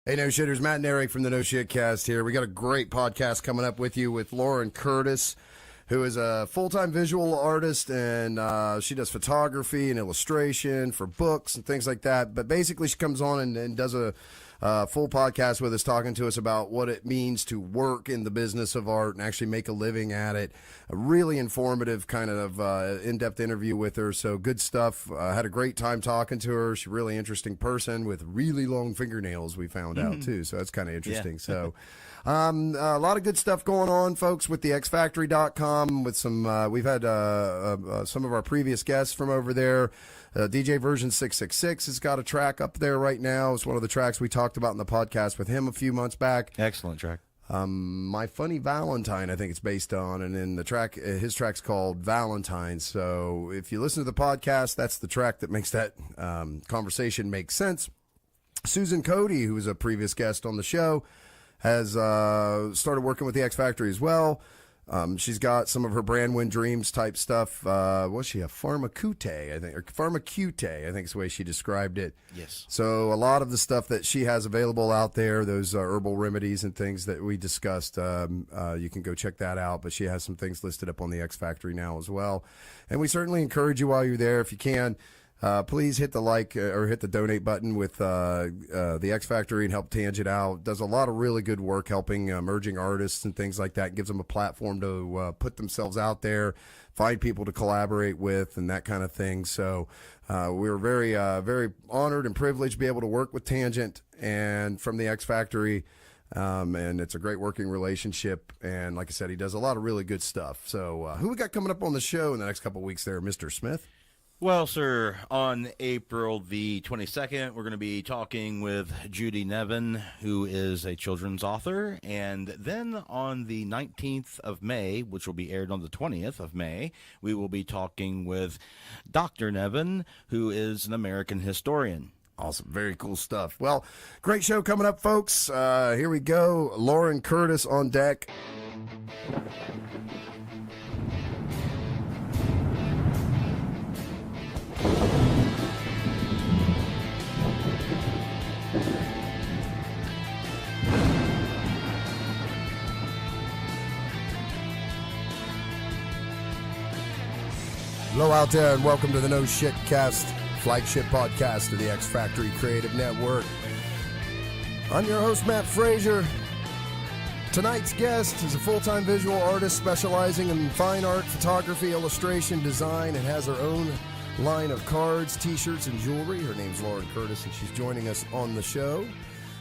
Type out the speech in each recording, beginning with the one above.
Hey, No Shitters, Matt and Eric from the No Shit Cast here. We got a great podcast coming up with you with Lauren Curtis, who is a full-time visual artist, and she does photography and illustration for books and things like that. But basically, she comes on and does a full podcast with us, talking to us about what it means to work in the business of art and actually make a living at it. A really informative kind of in-depth interview with her. So good stuff. Had a great time talking to her. She's a really interesting person with really long fingernails, we found out, too. So that's kind of interesting. Yeah. So a lot of good stuff going on, folks, with the xfactory.com. With some, we've had some of our previous guests from over there. DJ Version 666 has got a track up there right now. It's one of the tracks we talked about in the podcast with him a few months back. Excellent track. My Funny Valentine, I think it's based on, and then the track, his track's called Valentine. So if you listen to the podcast, that's the track that makes that conversation make sense. Susan Cody, who was a previous guest on the show, has started working with the X Factory as well. She's got some of her brand win dreams type stuff. Was she a pharmacute, I think, or pharmacute, I think is the way she described it. Yes. So a lot of the stuff that she has available out there, those herbal remedies and things that we discussed, you can go check that out. But she has some things listed up on the X Factory now as well. And we certainly encourage you while you're there, if you can, please hit the like or hit the donate button with the X Factory and help Tangent out. Does a lot of really good work helping emerging artists and things like that. Gives them a platform to put themselves out there, find people to collaborate with, and that kind of thing. So we're very, very honored and privileged to be able to work with Tangent and from the X Factory. And it's a great working relationship. And like I said, he does a lot of really good stuff. So who we got coming up on the show in the next couple of weeks there, Mr. Smith? Well, sir, on April the 22nd, we're going to be talking with Judy Nevin, who is a children's author. And then on the 19th of May, which will be aired on the 20th of May, we will be talking with Dr. Nevin, who is an American historian. Awesome. Very cool stuff. Well, great show coming up, folks. Here we go. Lauren Curtis on deck. Hello out there, and welcome to the No Shit Cast, flagship podcast of the X Factory Creative Network. I'm your host, Matt Frazier. Tonight's guest is a full-time visual artist specializing in fine art, photography, illustration, design, and has her own line of cards, t-shirts, and jewelry. Her name's Lauren Curtis, and she's joining us on the show.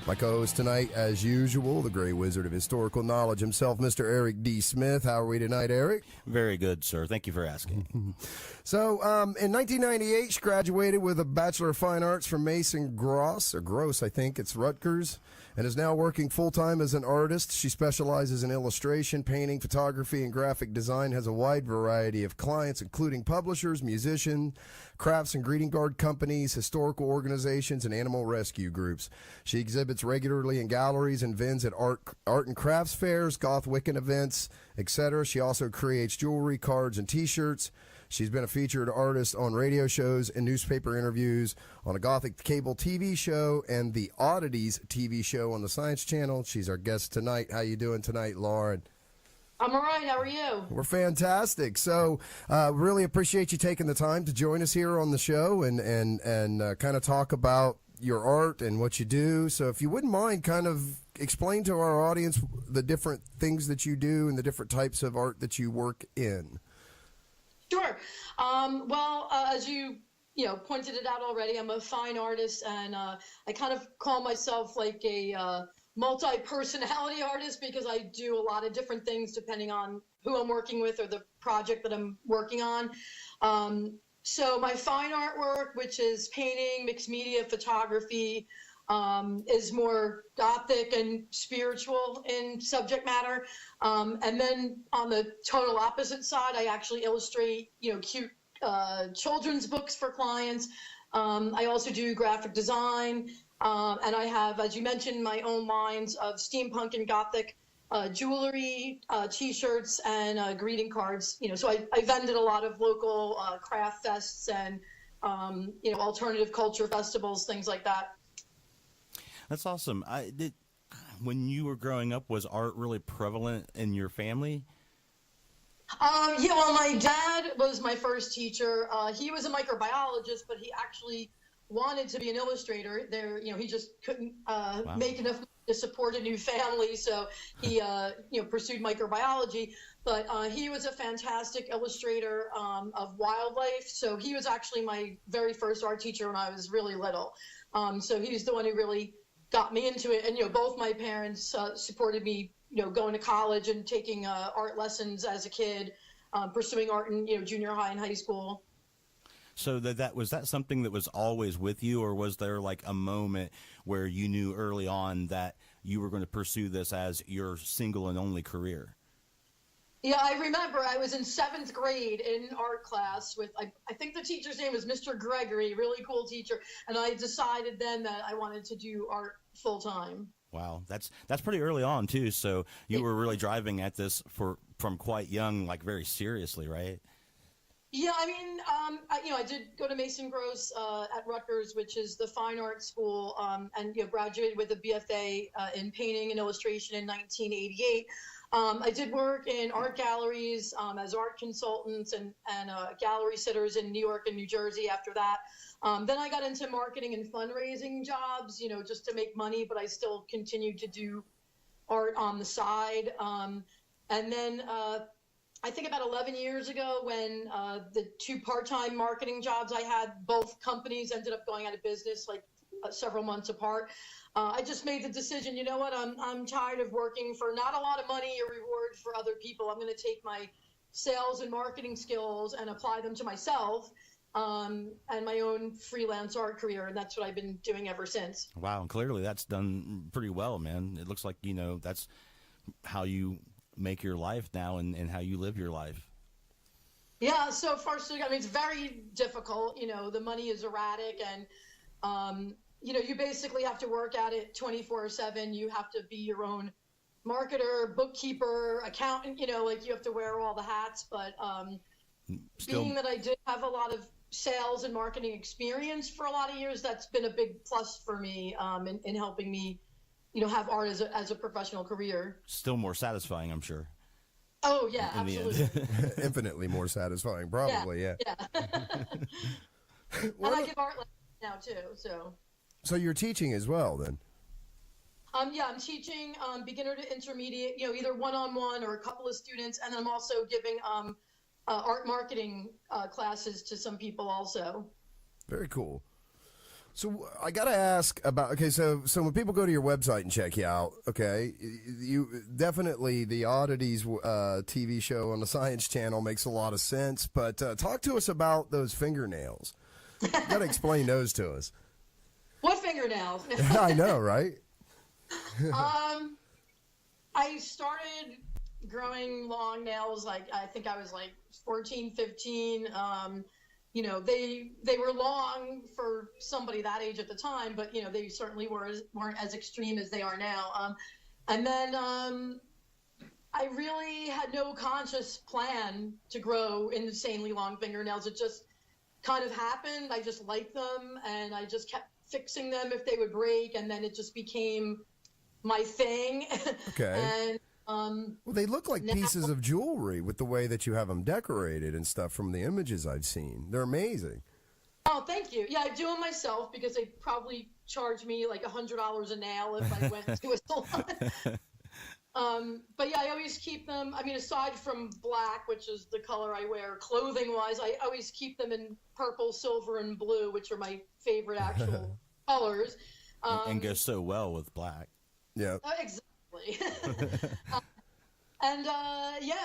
My co-host tonight, as usual, the Gray Wizard of Historical Knowledge himself, Mr. Eric D. Smith. How are we tonight, Eric? Very good, sir. Thank you for asking. So, in 1998, she graduated with a Bachelor of Fine Arts from Mason Gross, I think it's Rutgers, and is now working full-time as an artist. She specializes in illustration, painting, photography, and graphic design, has a wide variety of clients, including publishers, musicians, crafts and greeting card companies, historical organizations, and animal rescue groups. She exhibits regularly in galleries and vends at art and crafts fairs, Goth, Wiccan events, etc. She also creates jewelry, cards, and t-shirts. She's been a featured artist on radio shows and newspaper interviews, on a Gothic cable TV show, and the Oddities TV show on the Science Channel. She's our guest tonight. How you doing tonight, Lauren? I'm all right. How are you? We're fantastic. So really appreciate you taking the time to join us here on the show and kind of talk about your art and what you do. So if you wouldn't mind, kind of explain to our audience the different things that you do and the different types of art that you work in. Sure. Well, as you pointed it out already, I'm a fine artist, and I kind of call myself like a multi-personality artist because I do a lot of different things depending on who I'm working with or the project that I'm working on. So my fine artwork, which is painting, mixed media, photography, is more Gothic and spiritual in subject matter. And then on the total opposite side, I actually illustrate, cute children's books for clients. I also do graphic design. And I have, as you mentioned, my own lines of steampunk and Gothic jewelry, t-shirts, and greeting cards. So I vended a lot of local craft fests and, alternative culture festivals, things like that. That's awesome. When you were growing up, was art really prevalent in your family? Yeah, well, my dad was my first teacher. He was a microbiologist, but he actually wanted to be an illustrator. He just couldn't make enough money to support a new family, so he, pursued microbiology. But he was a fantastic illustrator of wildlife. So he was actually my very first art teacher when I was really little. So he's the one who really got me into it. And, both my parents supported me, going to college and taking art lessons as a kid, pursuing art in, junior high and high school. So was that something that was always with you, or was there like a moment where you knew early on that you were going to pursue this as your single and only career? Yeah, I remember I was in 7th grade in art class with, I think the teacher's name was Mr. Gregory, really cool teacher. And I decided then that I wanted to do art full time. Wow, that's pretty early on too. So you were really driving at this from quite young, like very seriously, right? Yeah, I mean, I did go to Mason Gross at Rutgers, which is the fine art school, and graduated with a BFA in painting and illustration in 1988. I did work in art galleries as art consultants and gallery sitters in New York and New Jersey after that. Then I got into marketing and fundraising jobs, just to make money, but I still continued to do art on the side. And then I think about 11 years ago when the 2 part-time marketing jobs I had, both companies ended up going out of business like several months apart. I just made the decision, you know what, I'm tired of working for not a lot of money or reward for other people. I'm going to take my sales and marketing skills and apply them to myself and my own freelance art career. And that's what I've been doing ever since. Wow. And clearly that's done pretty well, man. It looks like, that's how you make your life now and how you live your life. Yeah, so far, it's very difficult. The money is erratic and, you basically have to work at it 24/7. You have to be your own marketer, bookkeeper, accountant, you have to wear all the hats. But being that I did have a lot of sales and marketing experience for a lot of years, that's been a big plus for me in helping me, have art as a professional career. Still more satisfying, I'm sure. Oh, yeah, absolutely. Infinitely more satisfying, probably, yeah. And I give art lessons now, too, so... So you're teaching as well, then? Yeah, I'm teaching beginner to intermediate, either one-on-one or a couple of students, and then I'm also giving art marketing classes to some people also. Very cool. So I got to ask about, so when people go to your website and check you out, you definitely, the Oddities TV show on the Science Channel makes a lot of sense, but talk to us about those fingernails. You got to explain those to us. What fingernails? I know, right? I started growing long nails, I think I was 14, 15. They were long for somebody that age at the time, but they certainly weren't as extreme as they are now. And then I really had no conscious plan to grow insanely long fingernails. It just kind of happened. I just liked them, and I just kept fixing them if they would break, and then it just became my thing. Okay. And well, they look like pieces of jewelry with the way that you have them decorated and stuff from the images I've seen. They're amazing. Oh, thank you. Yeah, I do them myself because they probably charge me like $100 a nail if I went to a salon. But yeah, I always keep them. I mean, aside from black, which is the color I wear clothing-wise, I always keep them in purple, silver, and blue, which are my favorite actual colors. And goes so well with black. Yeah. Exactly.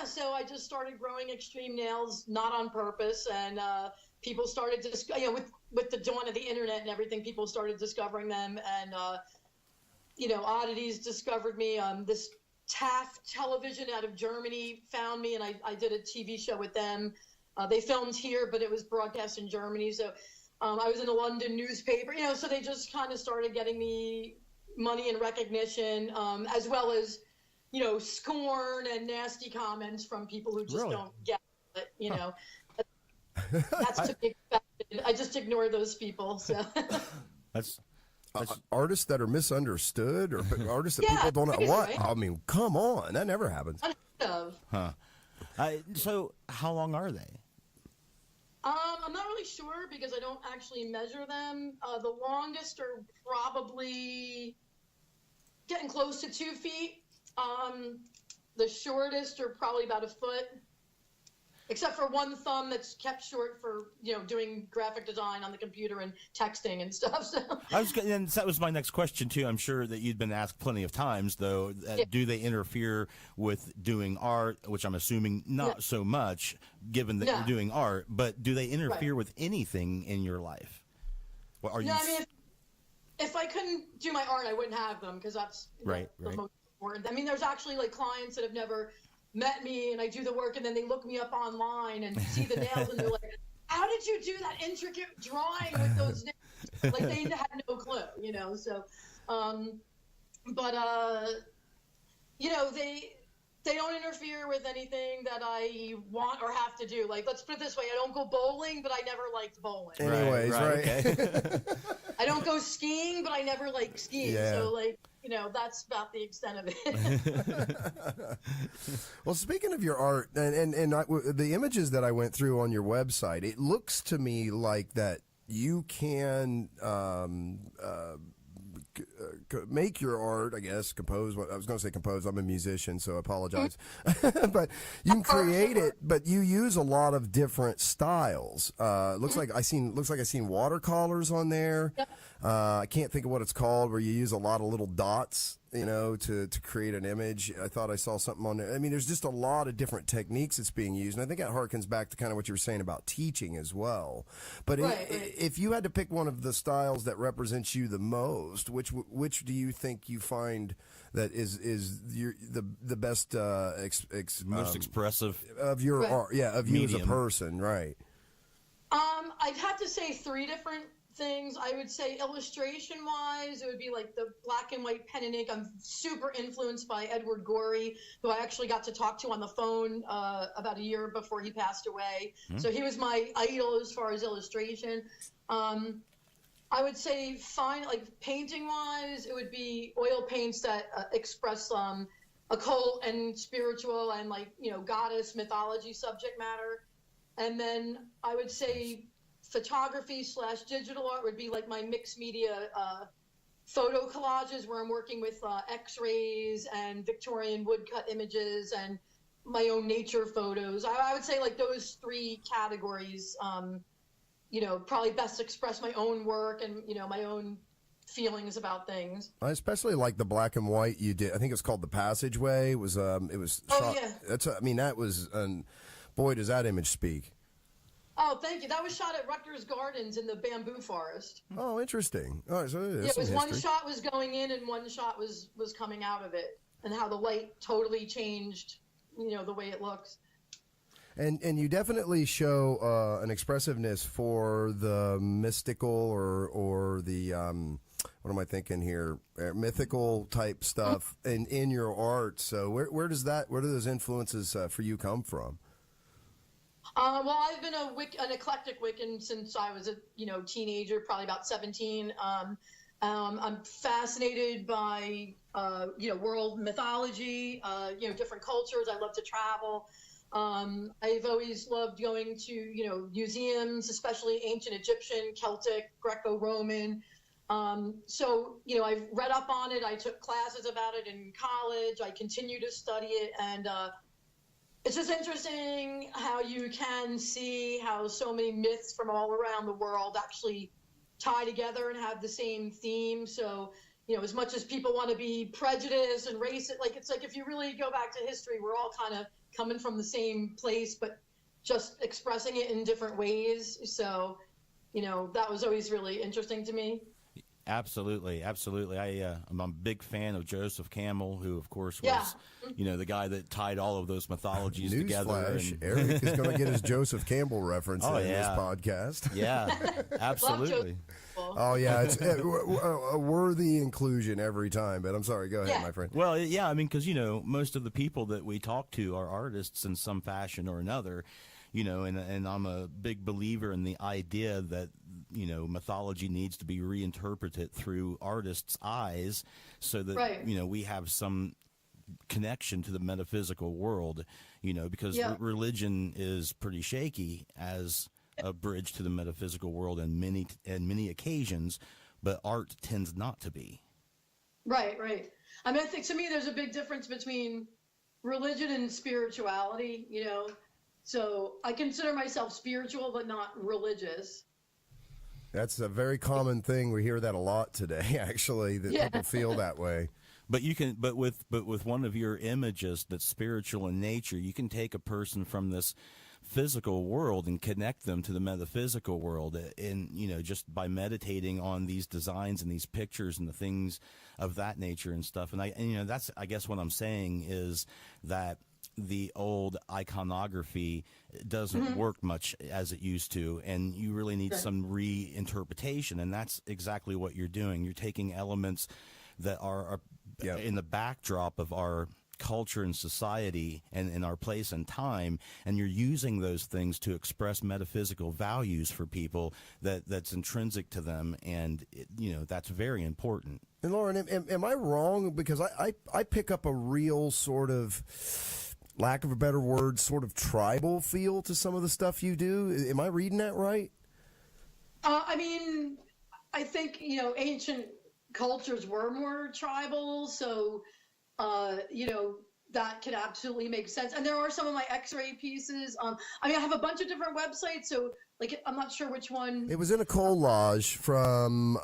So I just started growing extreme nails, not on purpose, and people started to, with the dawn of the internet and everything, people started discovering them, and Oddities discovered me. This Taft Television out of Germany found me, and I did a TV show with them. They filmed here, but it was broadcast in Germany, so I was in a London newspaper, so they just kind of started getting me money and recognition, as well as, scorn and nasty comments from people who just don't get it, That's to be expected. I just ignore those people, so. artists that are misunderstood, or artists that Yeah, people don't know. crazy, What? right? I mean, come on, that never happens. Unheard of. So how long are they? I'm not really sure because I don't actually measure them. The longest are probably getting close to 2 feet. The shortest are probably about a foot, except for one thumb that's kept short for, doing graphic design on the computer and texting and stuff. So And that was my next question too. I'm sure that you'd been asked plenty of times, though. Do they interfere with doing art? Which I'm assuming not so much, given that you're doing art. But do they interfere with anything in your life? Well, are you? I mean, if I couldn't do my art, I wouldn't have them because that's the most important. I mean, there's actually like clients that have never met me, and I do the work, and then they look me up online and see the nails, and they're like, "How did you do that intricate drawing with those nails?" Like they had no clue, So, they don't interfere with anything that I want or have to do. Like, let's put it this way: I don't go bowling, but I never liked bowling. Anyways, right? Okay. I don't go skiing, but I never liked skiing. Yeah. So, that's about the extent of it. Well, speaking of your art, the images that I went through on your website, it looks to me like that you can make your art, I guess, compose. I was going to say compose. I'm a musician, so I apologize. But you can create it, but you use a lot of different styles. Looks like I seen watercolors on there. Yep. I can't think of what it's called, where you use a lot of little dots, to create an image. I thought I saw something on there. I mean, there's just a lot of different techniques that's being used, and I think that harkens back to kind of what you were saying about teaching as well. But if you had to pick one of the styles that represents you the most, which do you think you find that is the best Most expressive of your art? Yeah, of you medium. as a person, right? I'd have to say 3 different things. I would say illustration wise, it would be like the black and white pen and ink. I'm super influenced by Edward Gorey, who I actually got to talk to on the phone about a year before he passed away. So he was my idol as far as illustration. I would say painting wise, it would be oil paints that express occult and spiritual and goddess mythology subject matter. And then I would say photography / digital art would be like my mixed media photo collages, where I'm working with x-rays and Victorian woodcut images and my own nature photos. I would say like those 3 categories, probably best express my own work and, my own feelings about things. I especially like the black and white you did. I think it's called The Passageway. It was shot, that was, boy, does that image speak. Oh, thank you. That was shot at Rutgers Gardens in the bamboo forest. Oh, interesting. All right, so It was one shot was going in and one shot was coming out of it, and how the light totally changed, the way it looks. And you definitely show an expressiveness for the mystical or the what am I thinking here? Mythical type stuff in your art. So where do those influences for you come from? Well, I've been an eclectic Wiccan since I was a teenager, probably about 17. I'm fascinated by world mythology, different cultures. I love to travel. I've always loved going to museums, especially ancient Egyptian, Celtic, Greco-Roman. So I've read up on it. I took classes about it in college. I continue to study it, and it's just interesting how you can see how so many myths from all around the world actually tie together and have the same theme. So, as much as people want to be prejudiced and racist, it's like if you really go back to history, we're all kind of coming from the same place, but just expressing it in different ways. So, that was always really interesting to me. Absolutely. I'm a big fan of Joseph Campbell, who, of course, was the guy that tied all of those mythologies together. Newsflash, Eric is going to get his Joseph Campbell reference in this podcast. Yeah, absolutely. Oh, yeah, it's a worthy inclusion every time, but I'm sorry. Go ahead, my friend. Well, yeah, I mean, because, most of the people that we talk to are artists in some fashion or another. and I'm a big believer in the idea that, mythology needs to be reinterpreted through artists' eyes so that, Right. We have some connection to the metaphysical world, because Yeah. religion is pretty shaky as a bridge to the metaphysical world in many occasions, but art tends not to be. Right, right. I mean, I think to me there's a big difference between religion and spirituality, So I consider myself spiritual, but not religious. That's a very common thing. We hear that a lot today, actually, that people feel that way. But with one of your images that's spiritual in nature, you can take a person from this physical world and connect them to the metaphysical world, and just by meditating on these designs and these pictures and the things of that nature and stuff. And that's, I guess, what I'm saying is that the old iconography doesn't work much as it used to, and you really need some reinterpretation, and that's exactly what you're doing. You're taking elements that are in the backdrop of our culture and society and in our place and time, and you're using those things to express metaphysical values for people that's intrinsic to them, and that's very important. And Lauren, am I wrong? Because I pick up a real sort of, lack of a better word, sort of tribal feel to some of the stuff you do. Am I reading that right? I mean, I think, ancient cultures were more tribal, so, that could absolutely make sense. And there are some of my X-ray pieces. I have a bunch of different websites, so, I'm not sure which one. It was in a collage from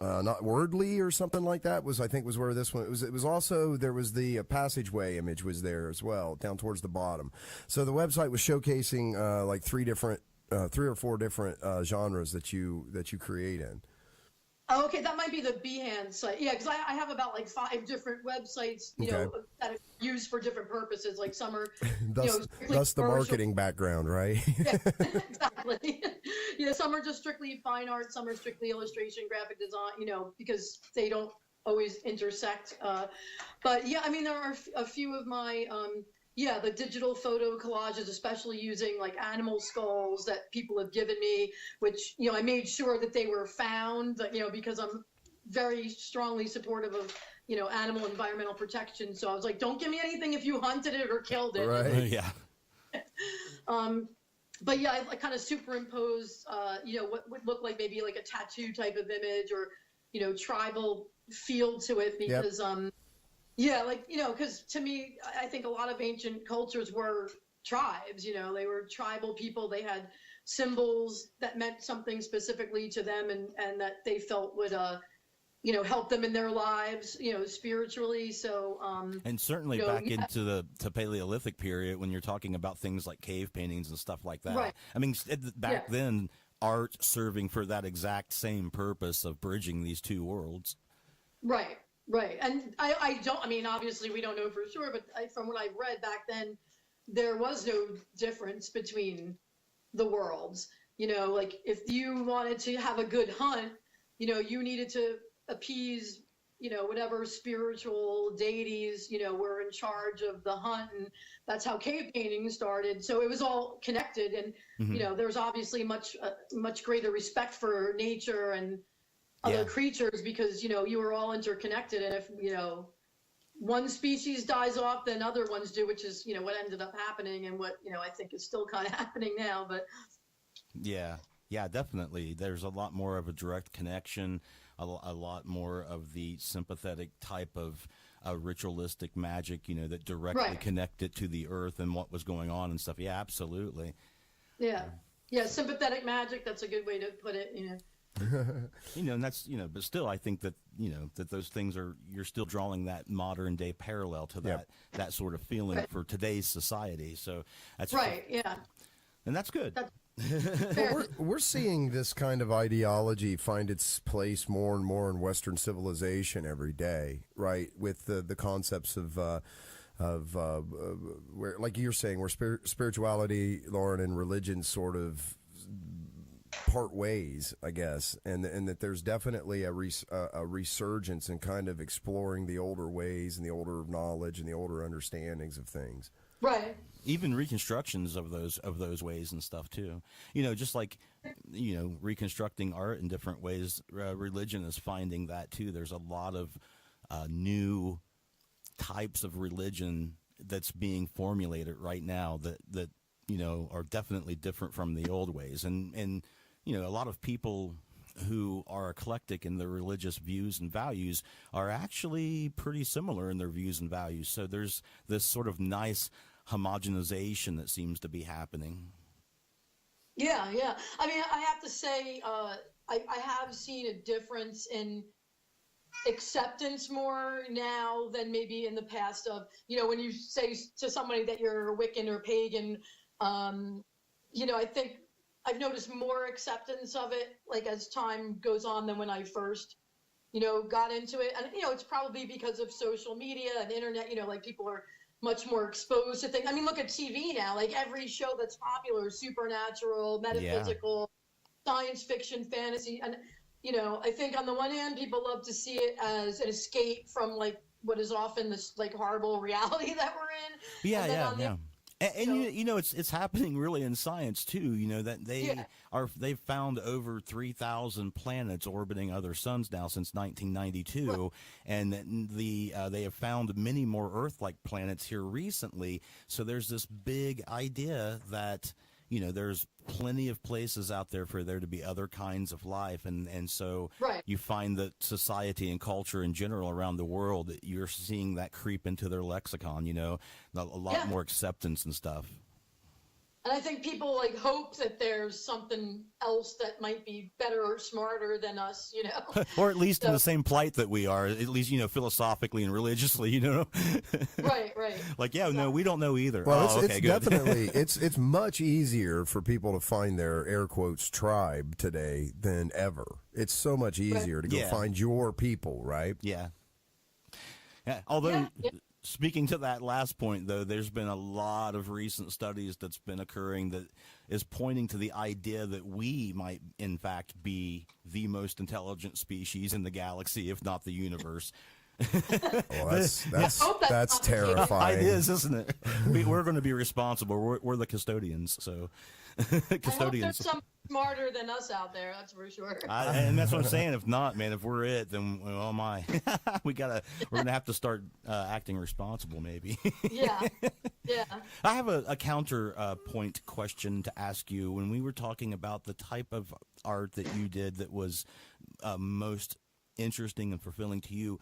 not Wordly or something like that. I think was where this one. It was also, there was the passageway image was there as well, down towards the bottom. So the website was showcasing like three or four different genres that you create in. Oh, okay, that might be the Behance site. Yeah, because I have about 5 different websites, that are used for different purposes. Like some are, thus the marketing background, right? Yeah, exactly. Some are just strictly fine art. Some are strictly illustration, graphic design. Because they don't always intersect. But yeah, there are a few of my the digital photo collages, especially using animal skulls that people have given me, which, I made sure that they were found, because I'm very strongly supportive of, animal environmental protection. So I was like, don't give me anything if you hunted it or killed it. Right. Yeah. But yeah, I kind of superimposed, what would look like maybe a tattoo type of image or, tribal feel to it because, because to me, I think a lot of ancient cultures were tribes, they were tribal people. They had symbols that meant something specifically to them and that they felt would, help them in their lives, spiritually. So, and certainly back into the Paleolithic period, when you're talking about things like cave paintings and stuff like that. Right. Back then, art serving for that exact same purpose of bridging these two worlds. Right. Right. And I don't, obviously we don't know for sure, but from what I've read back then, there was no difference between the worlds. If you wanted to have a good hunt, you needed to appease, whatever spiritual deities, were in charge of the hunt. And that's how cave painting started. So it was all connected. And, there's obviously much greater respect for nature and other creatures because, you were all interconnected. And if, one species dies off, then other ones do, which is, what ended up happening and what, I think is still kind of happening now. But yeah, definitely. There's a lot more of a direct connection, a lot more of the sympathetic type of ritualistic magic, that directly connected to the earth and what was going on and stuff. Yeah, absolutely. Yeah. Yeah. Sympathetic magic. That's a good way to put it. And that's, but still, I think that, that those things you're still drawing that modern day parallel to that sort of feeling for today's society. So that's right. Yeah. And that's good. We're seeing this kind of ideology find its place more and more in Western civilization every day, right? With the concepts of where, like you're saying, where spirituality, Lauren, and religion sort of part ways, I guess, and that there's definitely a resurgence in kind of exploring the older ways and the older knowledge and the older understandings of things. Right. Even reconstructions of those ways and stuff too. Just like reconstructing art in different ways. Religion is finding that too. There's a lot of new types of religion that's being formulated right now that are definitely different from the old ways, and a lot of people who are eclectic in their religious views and values are actually pretty similar in their views and values. So there's this sort of nice homogenization that seems to be happening. Yeah, yeah. I mean, I have to say, I have seen a difference in acceptance more now than maybe in the past of, when you say to somebody that you're Wiccan or pagan, I think I've noticed more acceptance of it, like as time goes on than when I first, got into it. And, it's probably because of social media and internet, like people are much more exposed to things. I mean, look at TV now, like every show that's popular, supernatural, metaphysical, science fiction, fantasy. And, I think on the one hand, people love to see it as an escape from like what is often this like horrible reality that we're in. Yeah, yeah. And it's happening really in science too. That they've found over 3,000 planets orbiting other suns now since 1992, and they have found many more Earth-like planets here recently. So there's this big idea that there's plenty of places out there for there to be other kinds of life, and so you find that society and culture in general around the world, you're seeing that creep into their lexicon. A lot more acceptance and stuff. And I think people like hope that there's something else that might be better or smarter than us, or at least in the same plight that we are, at least, philosophically and religiously, Right. Like, no, we don't know either. Well, it's definitely, it's much easier for people to find their air quotes tribe today than ever. It's so much easier to go find your people, right? Yeah. Although, speaking to that last point, though, there's been a lot of recent studies that's been occurring that is pointing to the idea that we might, in fact, be the most intelligent species in the galaxy, if not the universe. Well, that's terrifying. It is, isn't it? We're going to be responsible. We're the custodians, so custodians. I hope there's some smarter than us out there. That's for sure. And that's what I'm saying. If not, man, if we're it, then oh my, we're gonna have to start acting responsible, maybe. Yeah. I have a counterpoint question to ask you. When we were talking about the type of art that you did that was most interesting and fulfilling to you,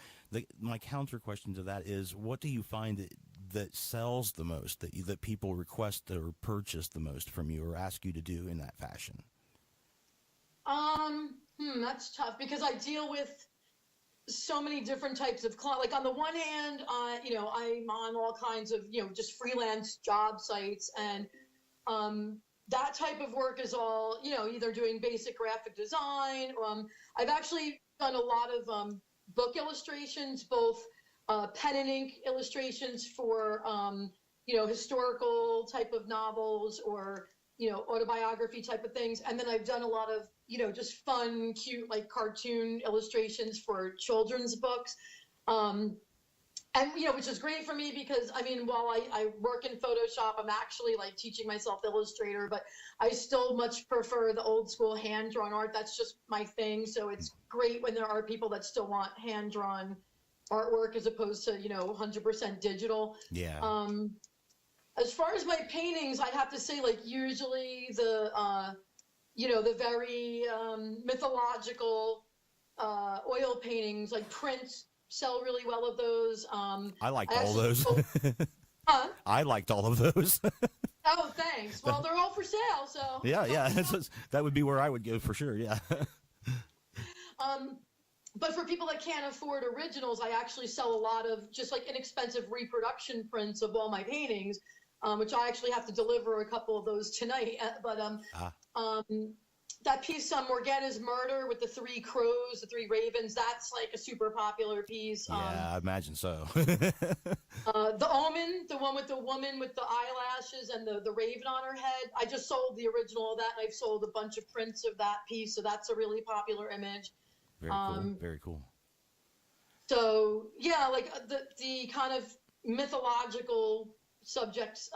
my counter question to that is, what do you find that sells the most, that people request or purchase the most from you or ask you to do in that fashion? That's tough because I deal with so many different types of clients. Like on the one hand, I'm on all kinds of, just freelance job sites, and that type of work is all, either doing basic graphic design. I've actually done a lot of book illustrations, both pen and ink illustrations for, historical type of novels or, autobiography type of things. And then I've done a lot of, just fun, cute, like cartoon illustrations for children's books. And, which is great for me because, while I work in Photoshop, I'm actually like teaching myself Illustrator, but I still much prefer the old school hand-drawn art. That's just my thing. So it's great when there are people that still want hand-drawn artwork as opposed to, 100% digital. Yeah. As far as my paintings, I'd have to say, like, usually the very mythological oil paintings, like prints, sell really well of those. I liked all those. Huh? I liked all of those. Oh, thanks. Well, they're all for sale, so. Yeah. That would be where I would go for sure, yeah. But for people that can't afford originals, I actually sell a lot of just like inexpensive reproduction prints of all my paintings, which I actually have to deliver a couple of those tonight. But that piece, Morgana's Murder with the 3 crows, the 3 ravens, that's like a super popular piece. Yeah, I imagine so. The Omen, the one with the woman with the eyelashes and the raven on her head, I just sold the original of that, and I've sold a bunch of prints of that piece, so that's a really popular image. Very cool. So, yeah, like the kind of mythological subjects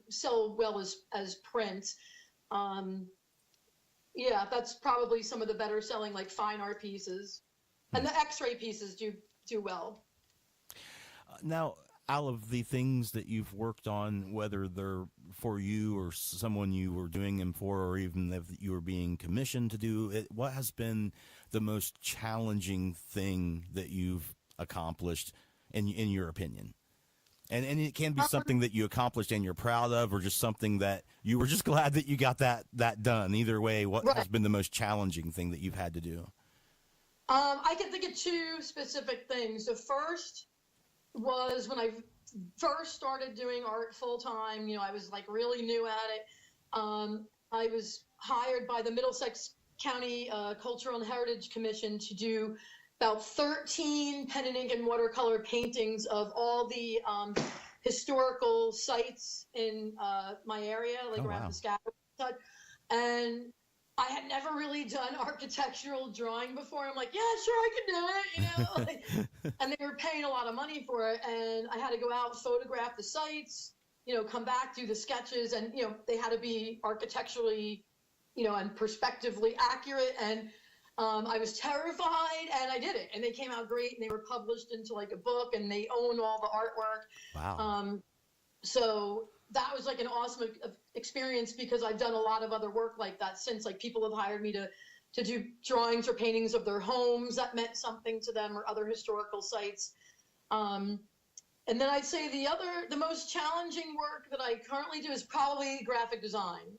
sell well as prints. Yeah, that's probably some of the better selling like fine art pieces, and the X-ray pieces do well. Now, out of the things that you've worked on, whether they're for you or someone you were doing them for, or even if you were being commissioned to do it, what has been the most challenging thing that you've accomplished in your opinion? And it can be something that you accomplished and you're proud of, or just something that you were just glad that you got that done. Either way, what has been the most challenging thing that you've had to do? I can think of two specific things. The first was when I first started doing art full time. You know, I was like really new at it. I was hired by the Middlesex County Cultural and Heritage Commission to do about 13 pen and ink and watercolor paintings of all the historical sites in my area, like around the Scattergood. And I had never really done architectural drawing before. I'm like, yeah, sure, I can do it, you know. Like, and they were paying a lot of money for it, and I had to go out, photograph the sites, you know, come back, do the sketches, and you know, they had to be architecturally, you know, and perspectively accurate. And I was terrified, and I did it, and they came out great, and they were published into like a book, and they own all the artwork. Wow. So that was like an awesome experience, because I've done a lot of other work like that since. Like, people have hired me to do drawings or paintings of their homes that meant something to them, or other historical sites. And then I'd say the most challenging work that I currently do is probably graphic design,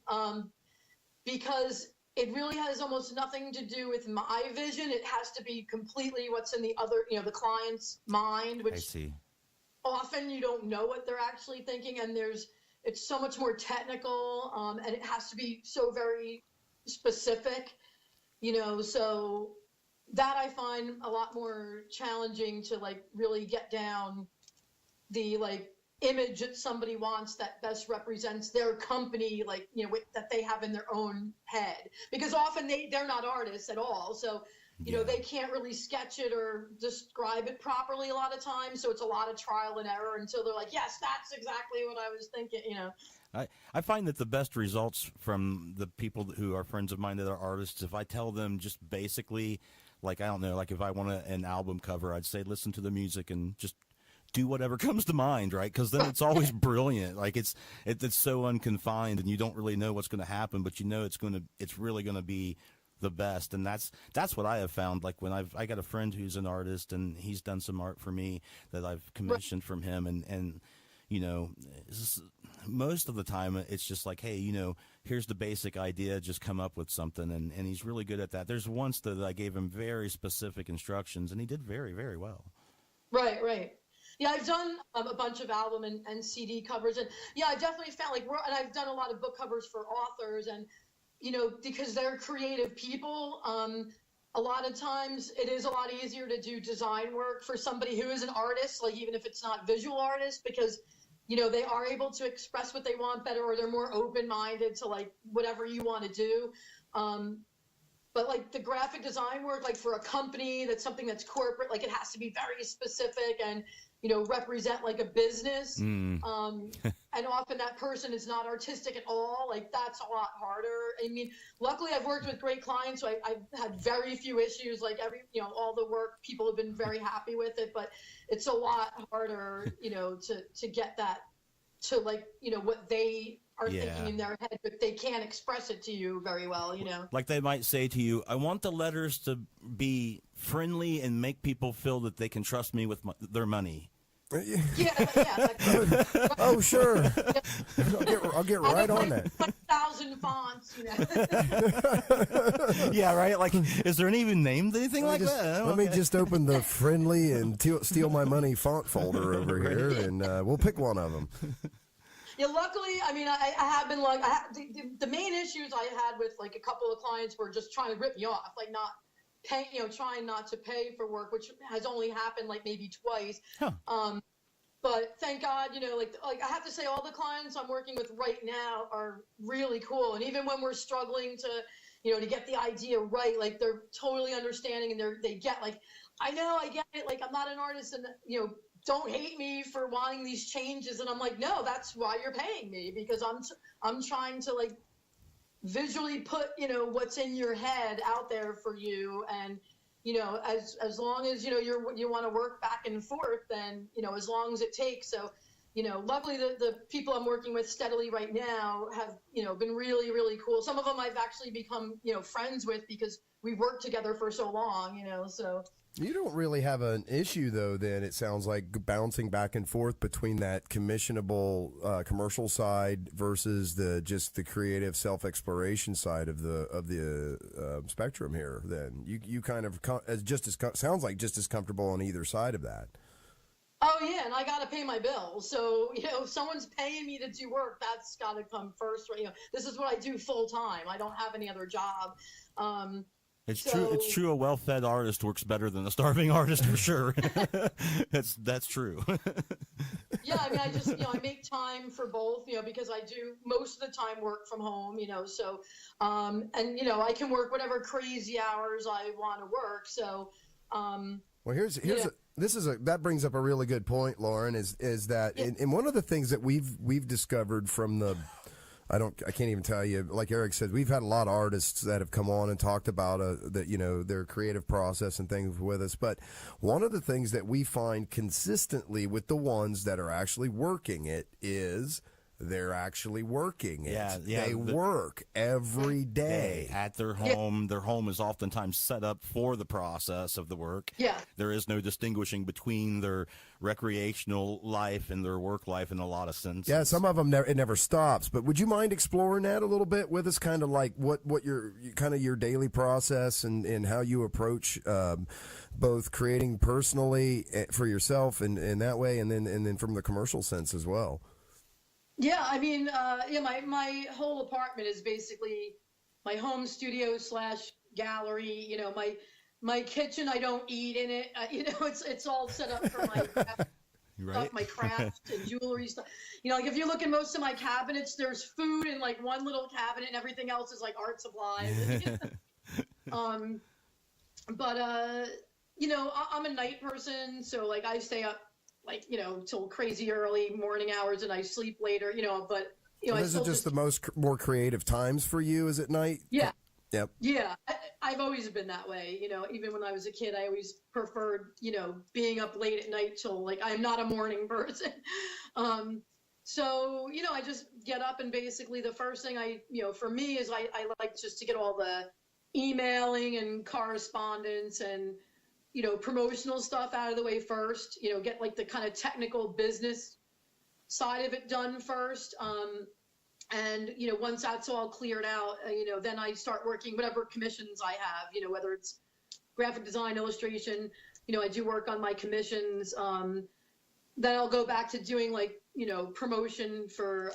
because it really has almost nothing to do with my vision. It has to be completely what's in the other, you know, the client's mind, which I see. Often you don't know what they're actually thinking, and it's so much more technical, and it has to be so very specific, you know, so that I find a lot more challenging to like really get down the like image that somebody wants that best represents their company, like, you know, that they have in their own head, because often they're not artists at all. So, you know, they can't really sketch it or describe it properly a lot of times. So it's a lot of trial and error until they're like, yes, that's exactly what I was thinking, you know. I find that the best results from the people who are friends of mine that are artists, if I tell them just basically, like, I don't know, like if I want an album cover, I'd say listen to the music and just do whatever comes to mind, right? Because then it's always brilliant. Like it's so unconfined, and you don't really know what's going to happen, but you know it's really going to be the best. And that's what I have found. Like when I got a friend who's an artist, and he's done some art for me that I've commissioned from him, and you know, most of the time it's just like, hey, you know, here's the basic idea, just come up with something, and he's really good at that. There's once that I gave him very specific instructions, and he did very, very well. Right. Yeah, I've done a bunch of album and CD covers, and yeah, I definitely found and I've done a lot of book covers for authors, and you know, because they're creative people, a lot of times it is a lot easier to do design work for somebody who is an artist, like even if it's not visual artist, because you know, they are able to express what they want better, or they're more open-minded to like whatever you want to do. But like the graphic design work, like for a company, that's something that's corporate, like it has to be very specific and, you know, represent like a business. And often that person is not artistic at all. Like that's a lot harder. I mean, luckily I've worked with great clients, so I've had very few issues. Like all the work, people have been very happy with it, but it's a lot harder, you know, to get that to like, you know, what they are thinking in their head, but they can't express it to you very well, you know. Like they might say to you, I want the letters to be friendly and make people feel that they can trust me with their money. Yeah. Oh, sure. I'll get right on that. 1,000 fonts, you know. Yeah, right. Like, is there even named anything like that? Let me just open the friendly and steal my money font folder over here, and we'll pick one of them. Yeah, luckily, I mean, I have been like, the main issues I had with like a couple of clients were just trying to rip me off, like not pay, you know, trying not to pay for work, which has only happened like maybe twice. But thank God, you know, like I have to say, all the clients I'm working with right now are really cool. And even when we're struggling to, you know, to get the idea right, like they're totally understanding, and they get like I know, I get it. Like, I'm not an artist, and don't hate me for wanting these changes. And I'm like, no, that's why you're paying me, because I'm trying to like visually put what's in your head out there for you. And as long as you want to work back and forth, then as long as it takes. So luckily the people I'm working with steadily right now have been really, really cool. Some of them I've actually become friends with because we've worked together for so long. So you don't really have an issue, though, then, it sounds like, bouncing back and forth between that commissionable commercial side versus just the creative self-exploration side of the spectrum here. Then you kind of sounds like just as comfortable on either side of that. Oh, yeah, and I got to pay my bills. So, if someone's paying me to do work, that's got to come first. This is what I do full time. I don't have any other job. It's true. It's true. A well-fed artist works better than a starving artist, for sure. That's true. Yeah, I mean, I make time for both, because I do most of the time work from home, so, and, I can work whatever crazy hours I want to work. So, well, that brings up a really good point, Lauren, is that, and one of the things that we've discovered from I can't even tell you, like Eric said, we've had a lot of artists that have come on and talked about their creative process and things with us. But one of the things that we find consistently with the ones that are actually working it is they're actually working it. They work every day at their home. Yeah. Their home is oftentimes set up for the process of the work. Yeah. There is no distinguishing between their recreational life and their work life in a lot of senses. Yeah, some of them it never stops. But would you mind exploring that a little bit with us? Kind of like what your daily process and how you approach both creating personally for yourself and that way, and then from the commercial sense as well. Yeah, I mean, my whole apartment is basically my home studio / gallery. My kitchen, I don't eat in it. It's all set up for my stuff, my craft and jewelry stuff. Like if you look in most of my cabinets, there's food in like one little cabinet, and everything else is like art supplies. But I'm a night person, so like I stay up till crazy early morning hours, and I sleep later, but, so those are just the more creative times for you, is it night? Yeah. Yep. Yeah. I've always been that way. Even when I was a kid, I always preferred, being up late at night till I'm not a morning person. So, I just get up, and basically the first thing for me is I like just to get all the emailing and correspondence and, promotional stuff out of the way first, get like the kind of technical business side of it done first. And, once that's all cleared out, then I start working whatever commissions I have, whether it's graphic design, illustration, I do work on my commissions. Then I'll go back to doing promotion for,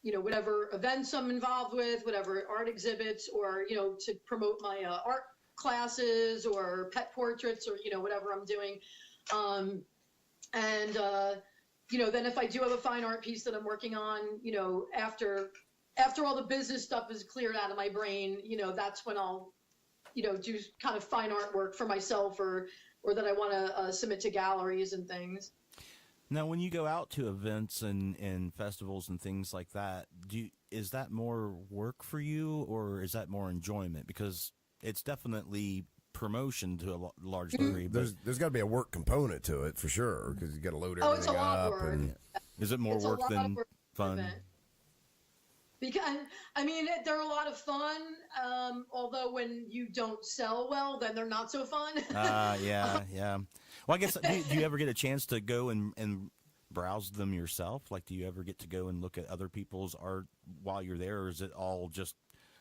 whatever events I'm involved with, whatever art exhibits, or, to promote my art classes or pet portraits, or whatever I'm doing, then if I do have a fine art piece that I'm working on, after all the business stuff is cleared out of my brain, that's when I'll do kind of fine art work for myself, or that I want to submit to galleries and things. Now, when you go out to events and festivals and things like that, is that more work for you, or is that more enjoyment? Because it's definitely promotion to a large degree. There's got to be a work component to it for sure, because you got to load everything it's a lot up. of work. And is it more work than fun? Because they're a lot of fun. Although when you don't sell well, then they're not so fun. Yeah. Well, I guess do you ever get a chance to go and browse them yourself? Like, do you ever get to go and look at other people's art while you're there, or is it all just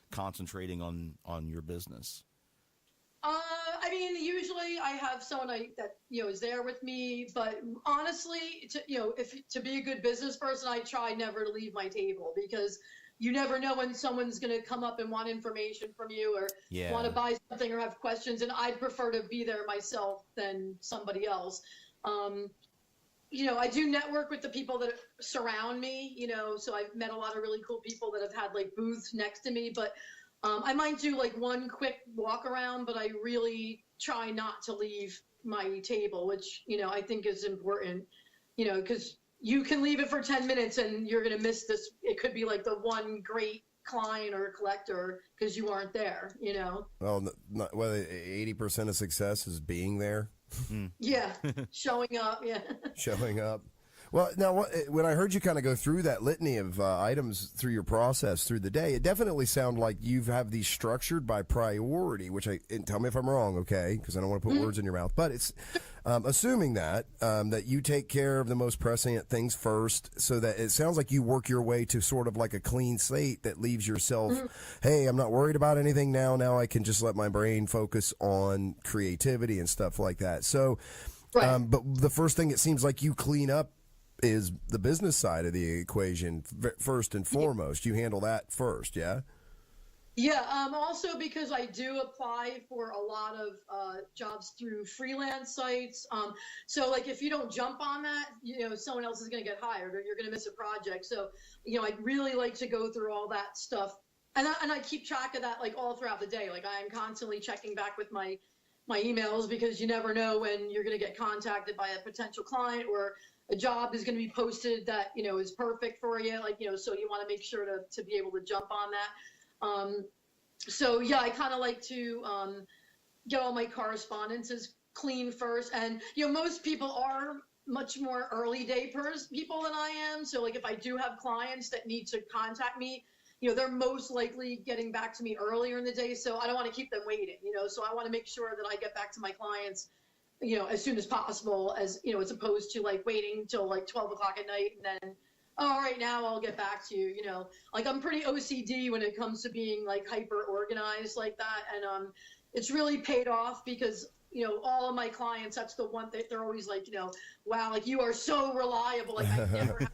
concentrating on your business? Usually I have someone that is there with me, but honestly, to be a good business person, I try never to leave my table, because you never know when someone's going to come up and want information from you, or want to buy something, or have questions, and I'd prefer to be there myself than somebody else. I do network with the people that surround me, so I've met a lot of really cool people that have had booths next to me, but I might do one quick walk around, but I really try not to leave my table, which, I think is important, because you can leave it for 10 minutes and you're going to miss this. It could be like the one great client or collector because you aren't there, Well, whether 80% of success is being there. Yeah, showing up, yeah. Showing up. Well, now, when I heard you kind of go through that litany of items through your process through the day, it definitely sounded like you have these structured by priority, and tell me if I'm wrong, okay, because I don't want to put words in your mouth, but it's assuming that you take care of the most pressing things first, so that it sounds like you work your way to sort of like a clean slate that leaves yourself, hey, I'm not worried about anything now I can just let my brain focus on creativity and stuff like that. So, Right. but the first thing it seems like you clean up is the business side of the equation first and foremost. You handle that first, yeah? Yeah, also because I do apply for a lot of jobs through freelance sites. So like if you don't jump on that, someone else is going to get hired or you're going to miss a project. So, I really like to go through all that stuff. And I keep track of that like all throughout the day. Like I am constantly checking back with my emails because you never know when you're going to get contacted by a potential client or a job is going to be posted that, is perfect for you. Like, so you want to make sure to be able to jump on that. So yeah, I kind of like to get all my correspondences clean first. And, most people are much more early day people than I am. So like if I do have clients that need to contact me, they're most likely getting back to me earlier in the day. So I don't want to keep them waiting, so I want to make sure that I get back to my clients as soon as possible, as opposed to like waiting till like 12 o'clock at night and then, all right, now I'll get back to you. Like I'm pretty OCD when it comes to being like hyper organized like that. And it's really paid off because, all of my clients, that's the one that they're always like, wow, like you are so reliable. Like I never have,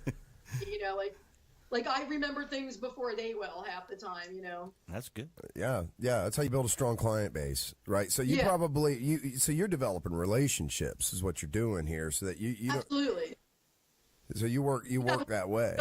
like I remember things before they will half the time, That's good. Yeah, that's how you build a strong client base, right? So you you're developing relationships is what you're doing here, so that you Absolutely. So you work that way.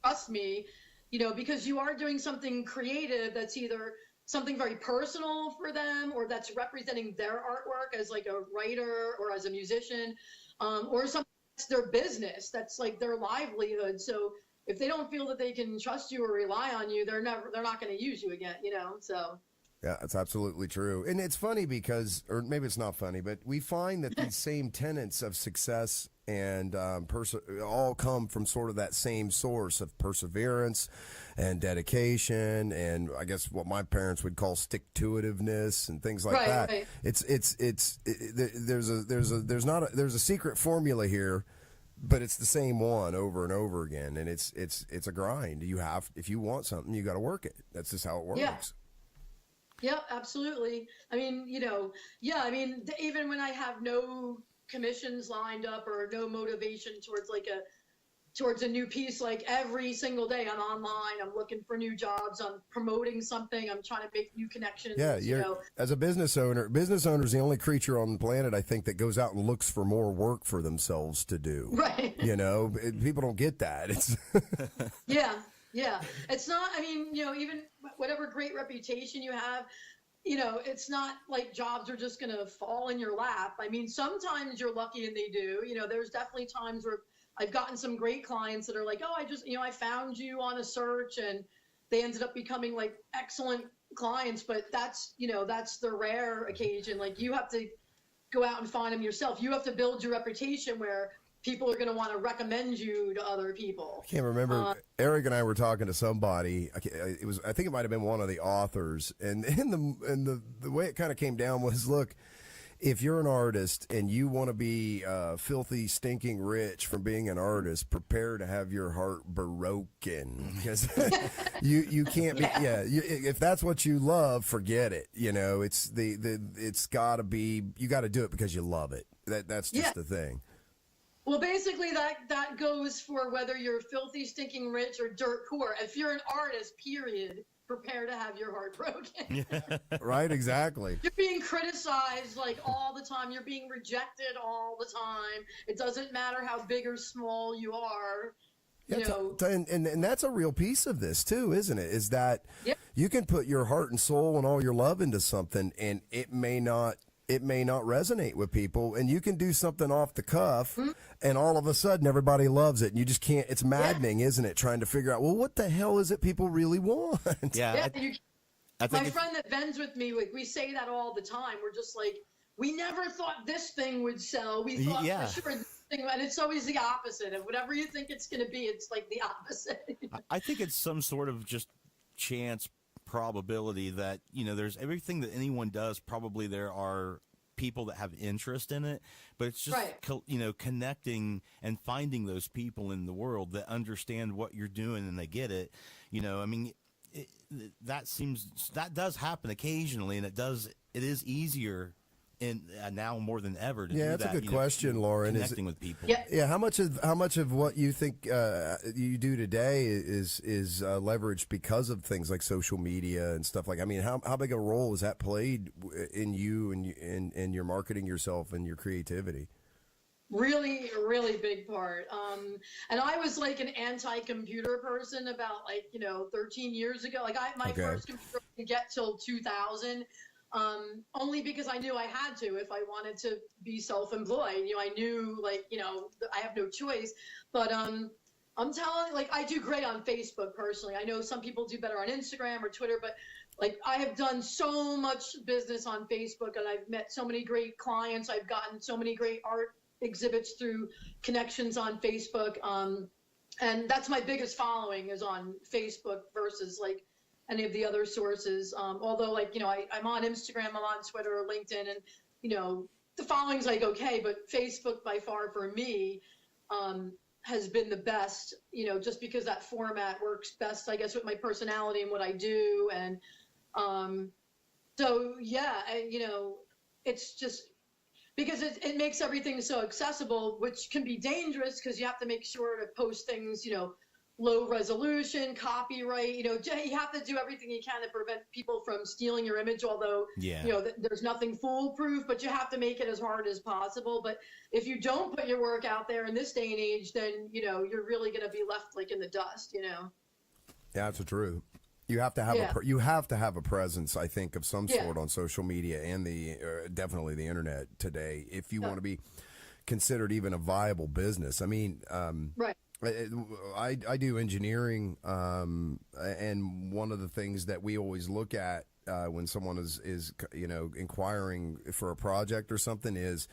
Trust me, because you are doing something creative that's either something very personal for them or that's representing their artwork as like a writer or as a musician, or something that's their business, that's like their livelihood. So if they don't feel that they can trust you or rely on you, they're not going to use you again, so. Yeah, that's absolutely true. And it's funny because, or maybe it's not funny, but we find that these same tenets of success and all come from sort of that same source of perseverance and dedication, and I guess what my parents would call stick-to-itiveness and things like that. Right. There's a secret formula here, but it's the same one over and over again, and it's a grind. If you want something, you got to work it. That's just how it works. Yeah, absolutely. I mean, even when I have no commissions lined up or no motivation towards a new piece, like every single day I'm online, I'm looking for new jobs, I'm promoting something, I'm trying to make new connections. Yeah, as a business owner is the only creature on the planet, I think, that goes out and looks for more work for themselves to do. Right. People don't get that. It's Yeah. It's not, even whatever great reputation you have, it's not like jobs are just going to fall in your lap. I mean, sometimes you're lucky and they do. There's definitely times where I've gotten some great clients that are like, oh, I found you on a search, and they ended up becoming like excellent clients. But that's the rare occasion. Like you have to go out and find them yourself. You have to build your reputation where people are going to want to recommend you to other people. I can't remember. Eric and I were talking to somebody. I think it might have been one of the authors, and the way it kind of came down was, look, if you're an artist and you want to be filthy, stinking rich from being an artist, prepare to have your heart broken, because you can't be. If that's what you love, forget it. It's got to be. You got to do it because you love it. That's just the thing. Well, basically that goes for whether you're filthy, stinking rich or dirt poor. If you're an artist, period, prepare to have your heart broken. Right, exactly. You're being criticized like all the time. You're being rejected all the time. It doesn't matter how big or small you are. And that's a real piece of this too, isn't it? Is that you can put your heart and soul and all your love into something, and it may not it may not resonate with people, and you can do something off the cuff, and all of a sudden everybody loves it, and you just can't. It's maddening, isn't it? Trying to figure out, well, what the hell is it people really want? Yeah, I think my friend that vends with me, like, we say that all the time. We're just like, we never thought this thing would sell. We thought for sure this thing, and it's always the opposite. And whatever you think it's going to be, it's like the opposite. I think it's some sort of just chance probability that, there's everything that anyone does. Probably there are people that have interest in it, but it's just, connecting and finding those people in the world that understand what you're doing and they get it. That does happen occasionally, and it is easier now more than ever to do that. That's a good question, Lauren. Connecting with people. Yeah. How much of what you think you do today is leveraged because of things like social media and stuff like? I mean, how big a role has that played in you and your marketing yourself and your creativity? Really, a really big part. And I was like an anti-computer person about 13 years ago. Like my first computer didn't get till 2000. Only because I knew I had to if I wanted to be self-employed. I knew I have no choice. But I'm telling you, I do great on Facebook personally. I know some people do better on Instagram or Twitter, but I have done so much business on Facebook, and I've met so many great clients. I've gotten so many great art exhibits through connections on Facebook. And that's my biggest following is on Facebook versus any of the other sources. Although I'm on Instagram, I'm on Twitter, LinkedIn, and the following's okay, but Facebook by far for me has been the best, just because that format works best, I guess, with my personality and what I do. And it's just because it makes everything so accessible, which can be dangerous because you have to make sure to post things, low resolution, copyright, you have to do everything you can to prevent people from stealing your image, although, there's nothing foolproof, but you have to make it as hard as possible. But if you don't put your work out there in this day and age, then, you're really going to be left in the dust, Yeah, that's true. You have to have a presence, I think, of some sort on social media and definitely the internet today if you want to be considered even a viable business. I mean, right. I do engineering, and one of the things that we always look at when someone is inquiring for a project or something is,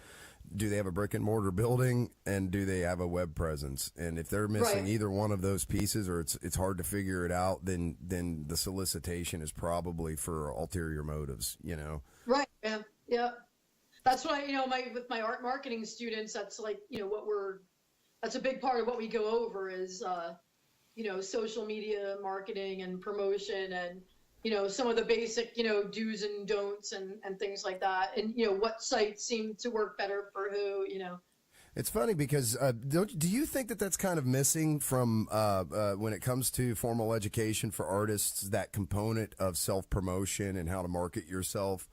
do they have a brick and mortar building, and do they have a web presence? And if they're missing either one of those pieces, or it's hard to figure it out, then the solicitation is probably for ulterior motives. Right. Yeah. That's why with my art marketing students, that's that's a big part of what we go over is social media marketing and promotion, and some of the basic do's and don'ts and things like that, and what sites seem to work better for who. It's funny because do you think that that's kind of missing from when it comes to formal education for artists, that component of self-promotion and how to market yourself?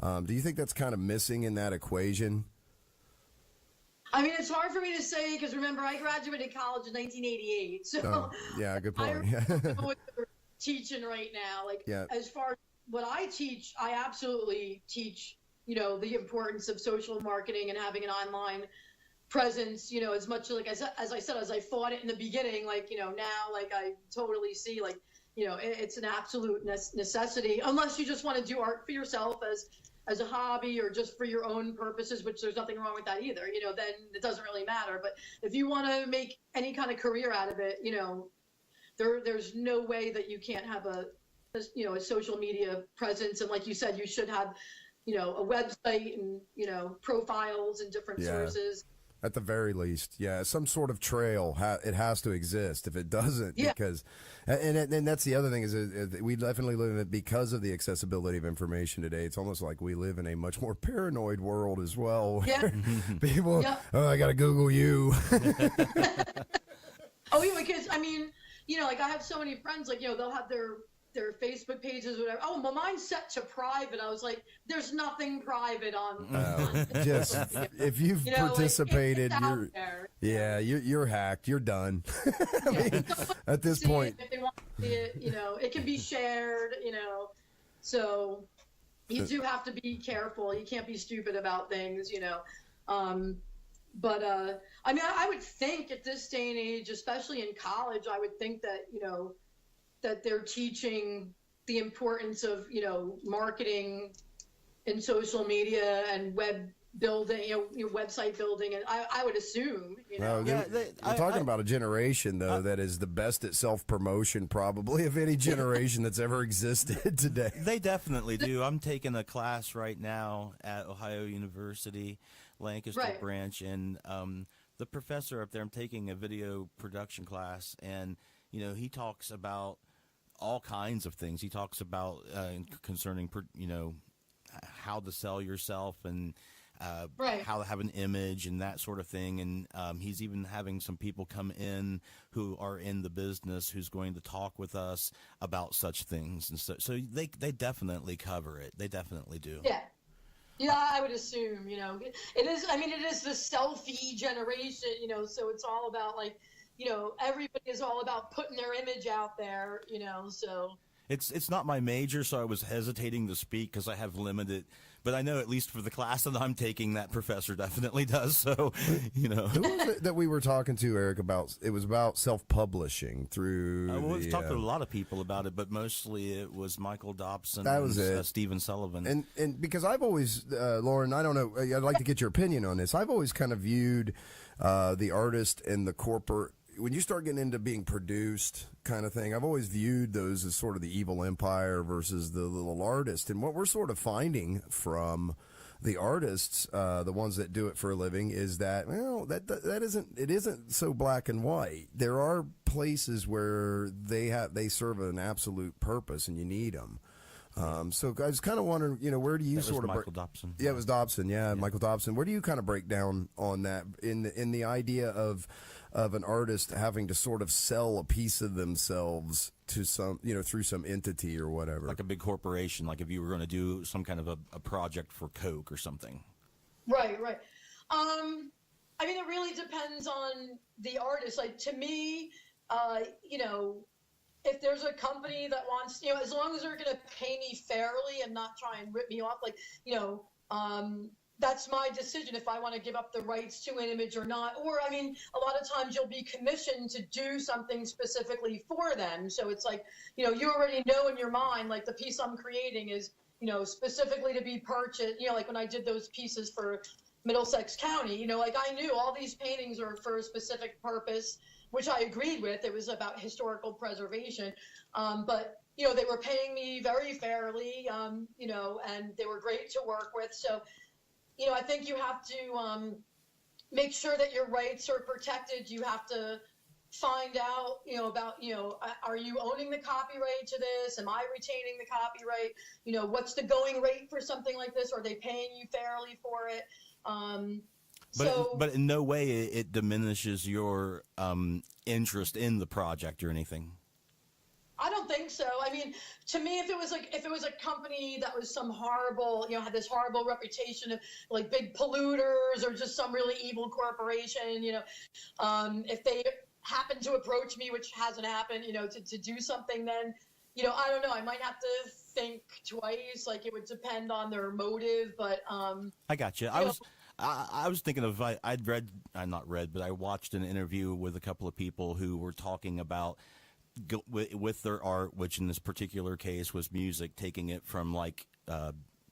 Do you think that's kind of missing in that equation? I mean, it's hard for me to say because remember, I graduated college in 1988. So yeah, good point. I don't know what they're teaching right now. As far as what I teach, I absolutely teach, the importance of social marketing and having an online presence, as much as I said, as I fought it in the beginning, now, I totally see, it's an absolute necessity, unless you just want to do art for yourself as a hobby or just for your own purposes, which there's nothing wrong with that either, then it doesn't really matter. But if you want to make any kind of career out of it, there's no way that you can't have a social media presence. And like you said, you should have, a website and, profiles and different sources. At the very least, some sort of trail. It has to exist. If it doesn't, because, and that's the other thing is we definitely live in it because of the accessibility of information today. It's almost like we live in a much more paranoid world as well. Yeah. People, I got to Google you. Oh, yeah, because I mean, I have so many friends, they'll have their Facebook pages or whatever. Oh, well, mine's set to private. I was like, there's nothing private on. Just if you've participated, you're hacked. You're done. I mean, at this point, if they want to see it, it can be shared. So you do have to be careful. You can't be stupid about things, you know. But I mean, I would think at this day and age, especially in college, I would think that, you know, that they're teaching the importance of, you know, marketing and social media and web building, you know, website building, and I would assume, you know. Well, we're talking about a generation, though, that is the best at self-promotion, probably, of any generation that's ever existed today. They definitely do. I'm taking a class right now at Ohio University, Lancaster branch, and the professor up there, I'm taking a video production class, and, you know, he talks about all kinds of things. He talks about concerning, you know, how to sell yourself and how to have an image and that sort of thing. And he's even having some people come in who are in the business who's going to talk with us about such things. And so they definitely cover it. They definitely do. Yeah. Yeah, I would assume, you know, it is, I mean, it is the selfie generation, you know, so it's all about, like, you know, everybody is all about putting their image out there, you know, so. It's not my major, so I was hesitating to speak because I have limited, but I know at least for the class that I'm taking, that professor definitely does. So, you know. Who was it that we were talking to, Eric, about? It was about self-publishing through. Well, we've talked to a lot of people about it, but mostly it was Michael Dobson that was and Stephen Sullivan. And because I've always, Lauren, I don't know, I'd like to get your opinion on this. I've always kind of viewed the artist and the corporate, when you start getting into being produced kind of thing, I've always viewed those as sort of the evil empire versus the little artist. And what we're sort of finding from the artists, the ones that do it for a living, is that, well, it isn't so black and white. There are places where they serve an absolute purpose and you need them. So I was kind of wondering, you know, where do you sort of Michael Dobson? Yeah, it was Dobson. Yeah, Michael Dobson. Where do you kind of break down on that in the idea of an artist having to sort of sell a piece of themselves to some, you know, through some entity or whatever, like a big corporation, like if you were going to do some kind of a project for Coke or something. Right. I mean, it really depends on the artist. Like, to me, you know, if there's a company that wants, you know, as long as they're going to pay me fairly and not try and rip me off, like, you know, that's my decision if I want to give up the rights to an image or not. Or, I mean, a lot of times you'll be commissioned to do something specifically for them. So it's like, you know, you already know in your mind, like, the piece I'm creating is, you know, specifically to be purchased. You know, like when I did those pieces for Middlesex County, you know, like I knew all these paintings are for a specific purpose, which I agreed with. It was about historical preservation. But, you know, they were paying me very fairly, you know, and they were great to work with. So, you know, I think you have to make sure that your rights are protected. You have to find out, you know, about, you know, are you owning the copyright to this? Am I retaining the copyright? You know, what's the going rate for something like this? Are they paying you fairly for it? But in no way it diminishes your interest in the project or anything. I don't think so. I mean, to me, if it was a company that was some horrible, you know, had this horrible reputation of like big polluters or just some really evil corporation, you know, if they happen to approach me, which hasn't happened, you know, to do something, then, you know, I don't know, I might have to think twice. Like, it would depend on their motive, but I got you. I was thinking of, not read, but I watched an interview with a couple of people who were talking about with their art, which in this particular case was music, taking it from like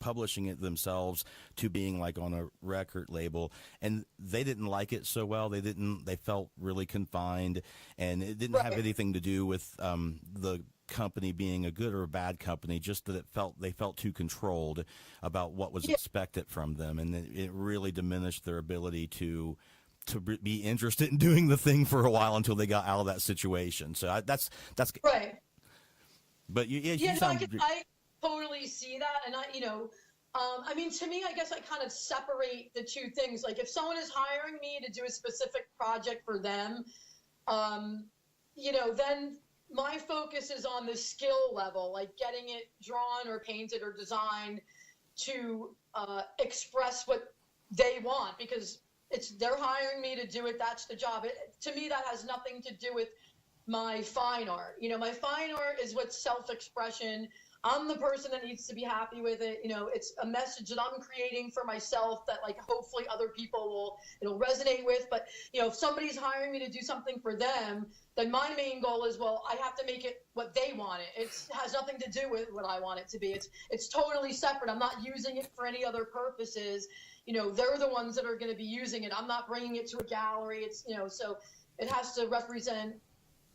publishing it themselves to being like on a record label, and they didn't like it so well. They felt really confined, and it didn't have anything to do with the company being a good or a bad company, just that they felt too controlled about what was expected from them, and it really diminished their ability to be interested in doing the thing for a while until they got out of that situation. So that's right. But I totally see that, and I mean, to me, I guess I kind of separate the two things. Like, if someone is hiring me to do a specific project for them, you know, then my focus is on the skill level, like getting it drawn or painted or designed to express what they want, because they're hiring me to do it. That's the job. To me, that has nothing to do with my fine art. You know, my fine art is what self-expression. I'm the person that needs to be happy with it. You know, it's a message that I'm creating for myself that like hopefully other people it'll resonate with. But you know, if somebody's hiring me to do something for them, then my main goal is, well, I have to make it what they want it. It has nothing to do with what I want it to be. It's totally separate. I'm not using it for any other purposes. You know, they're the ones that are going to be using it. I'm not bringing it to a gallery. It's, you know, so it has to represent,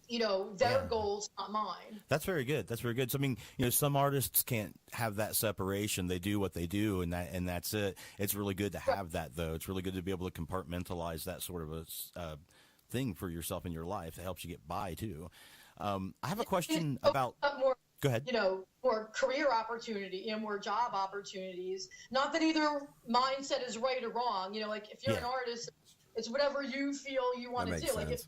you know, their goals, not mine. That's very good. That's very good. So, I mean, you know, some artists can't have that separation. They do what they do, and that's it. It's really good to have that, though. It's really good to be able to compartmentalize that sort of a thing for yourself in your life that helps you get by, too. I have a question about... More, go ahead. You know, more career opportunity, you know, more job opportunities. Not that either mindset is right or wrong. You know, like if you're an artist, it's whatever you feel you want to do. Sense. Like if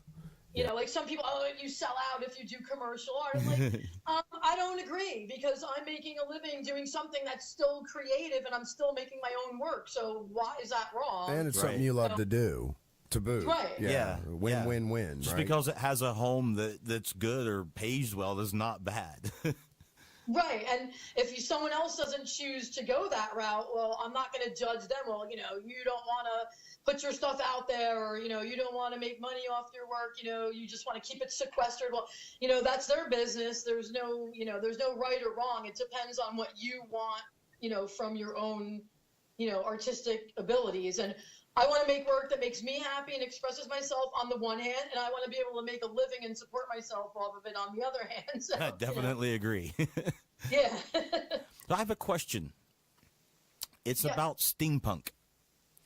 you know, like some people, oh, you sell out if you do commercial art. I'm like, I don't agree, because I'm making a living doing something that's still creative, and I'm still making my own work. So why is that wrong? And it's something you love to do, to boot. Right. Yeah. Win-win-win. Just right? because it has a home that's good or pays well is not bad. Right, and if someone else doesn't choose to go that route, well, I'm not going to judge them. Well, you know, you don't want to put your stuff out there, or, you know, you don't want to make money off your work, you know, you just want to keep it sequestered. Well, you know, that's their business. There's no, you know, there's no right or wrong. It depends on what you want, you know, from your own, you know, artistic abilities. And I want to make work that makes me happy and expresses myself on the one hand, and I want to be able to make a living and support myself off of it on the other hand. So, I definitely agree. Yeah. I have a question. It's about steampunk.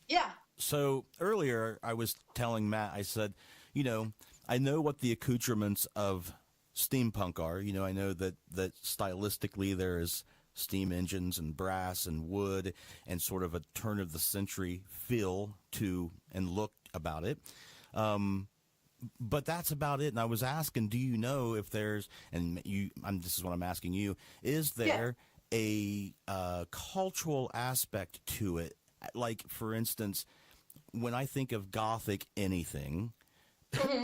Yeah. So earlier I was telling Matt, I said, you know, I know what the accoutrements of steampunk are. You know, I know that stylistically there is steam engines and brass and wood and sort of a turn of the century feel to and look about it. But that's about it. And I was asking, do you know if there's, and this is what I'm asking you, is there a cultural aspect to it? Like, for instance, when I think of Gothic anything,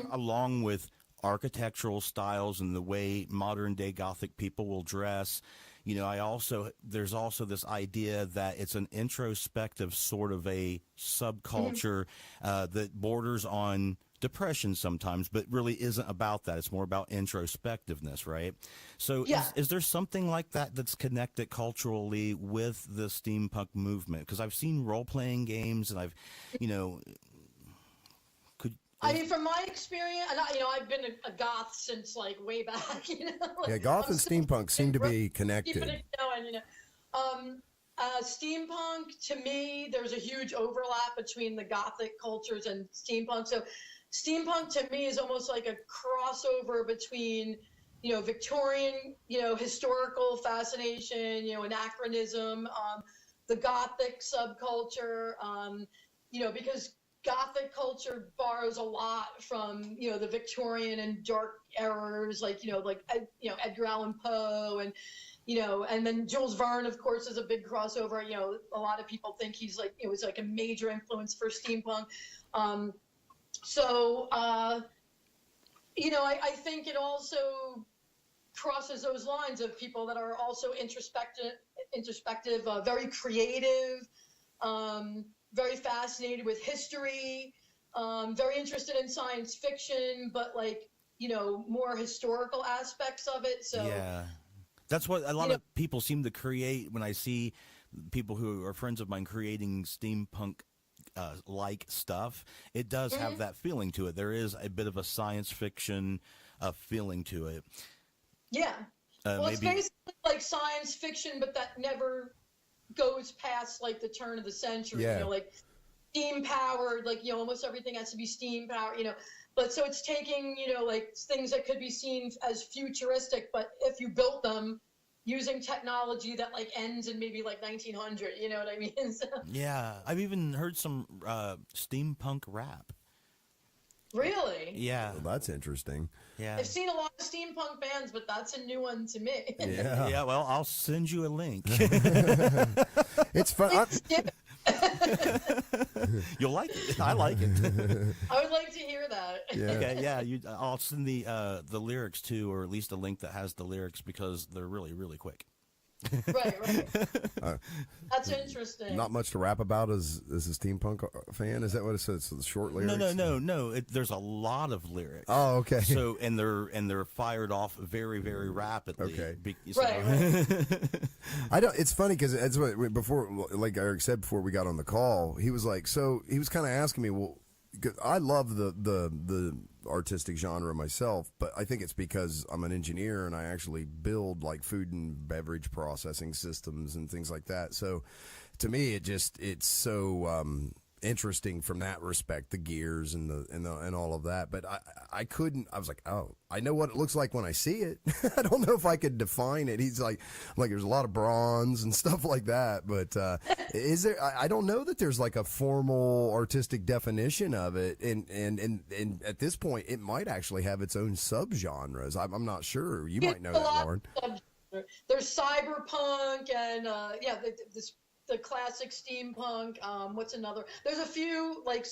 along with architectural styles and the way modern day Gothic people will dress, you know, there's also this idea that it's an introspective sort of a subculture that borders on depression sometimes, but really isn't about that. It's more about introspectiveness, right? So is there something like that that's connected culturally with the steampunk movement? Because I've seen role-playing games, and I've, you know... I mean, from my experience, and you know, I've been a goth since like way back. You know, like, Goth and steampunk seem to be connected. Keeping it going, you know, steampunk, to me, there's a huge overlap between the Gothic cultures and steampunk. So, steampunk to me is almost like a crossover between, you know, Victorian, you know, historical fascination, you know, anachronism, the Gothic subculture, you know, because Gothic culture borrows a lot from, you know, the Victorian and dark eras, like, you know, Edgar Allan Poe, and, you know, and then Jules Verne, of course, is a big crossover. You know, a lot of people think it was like a major influence for steampunk. You know, I think it also crosses those lines of people that are also introspective, very creative, very fascinated with history, very interested in science fiction, but like, you know, more historical aspects of it. So yeah, that's what a lot of people seem to create. When I see people who are friends of mine creating steampunk like stuff, it does have that feeling to it. There is a bit of a science fiction feeling to it. Yeah. Well, it's basically like science fiction, but that never goes past like the turn of the century. You know, like steam powered, like, you know, almost everything has to be steam powered, you know, but so it's taking, you know, like things that could be seen as futuristic, but if you built them using technology that like ends in maybe like 1900, you know what I mean? So, yeah, I've even heard some steampunk rap. Really? Yeah. Well, that's interesting. Yeah. I've seen a lot of steampunk bands, but that's a new one to me. Yeah. Yeah, well, I'll send you a link. It's fun. You'll like it. I like it. I would like to hear that. Yeah. Okay, yeah, I'll send the lyrics too, or at least a link that has the lyrics, because they're really, really quick. Right. That's interesting. Not much to rap about as a steampunk fan. Is that what it says? It's short lyrics. No. There's a lot of lyrics. Oh, okay. So and they're fired off very, very rapidly. Okay. Right. I don't. It's funny because it's what before, like Eric said before we got on the call, he was like, so he was kind of asking me, well, 'cause I love the artistic genre myself, but I think it's because I'm an engineer and I actually build like food and beverage processing systems and things like that. So to me, it's so interesting from that respect, the gears and all of that. But I was like, oh, I know what it looks like when I see it. I don't know if I could define it. He's like, there's a lot of bronze and stuff like that. But is there? I don't know that there's like a formal artistic definition of it. And at this point, it might actually have its own subgenres. I'm not sure. You might know that, Lauren. There's cyberpunk and the classic steampunk. What's another? There's a few like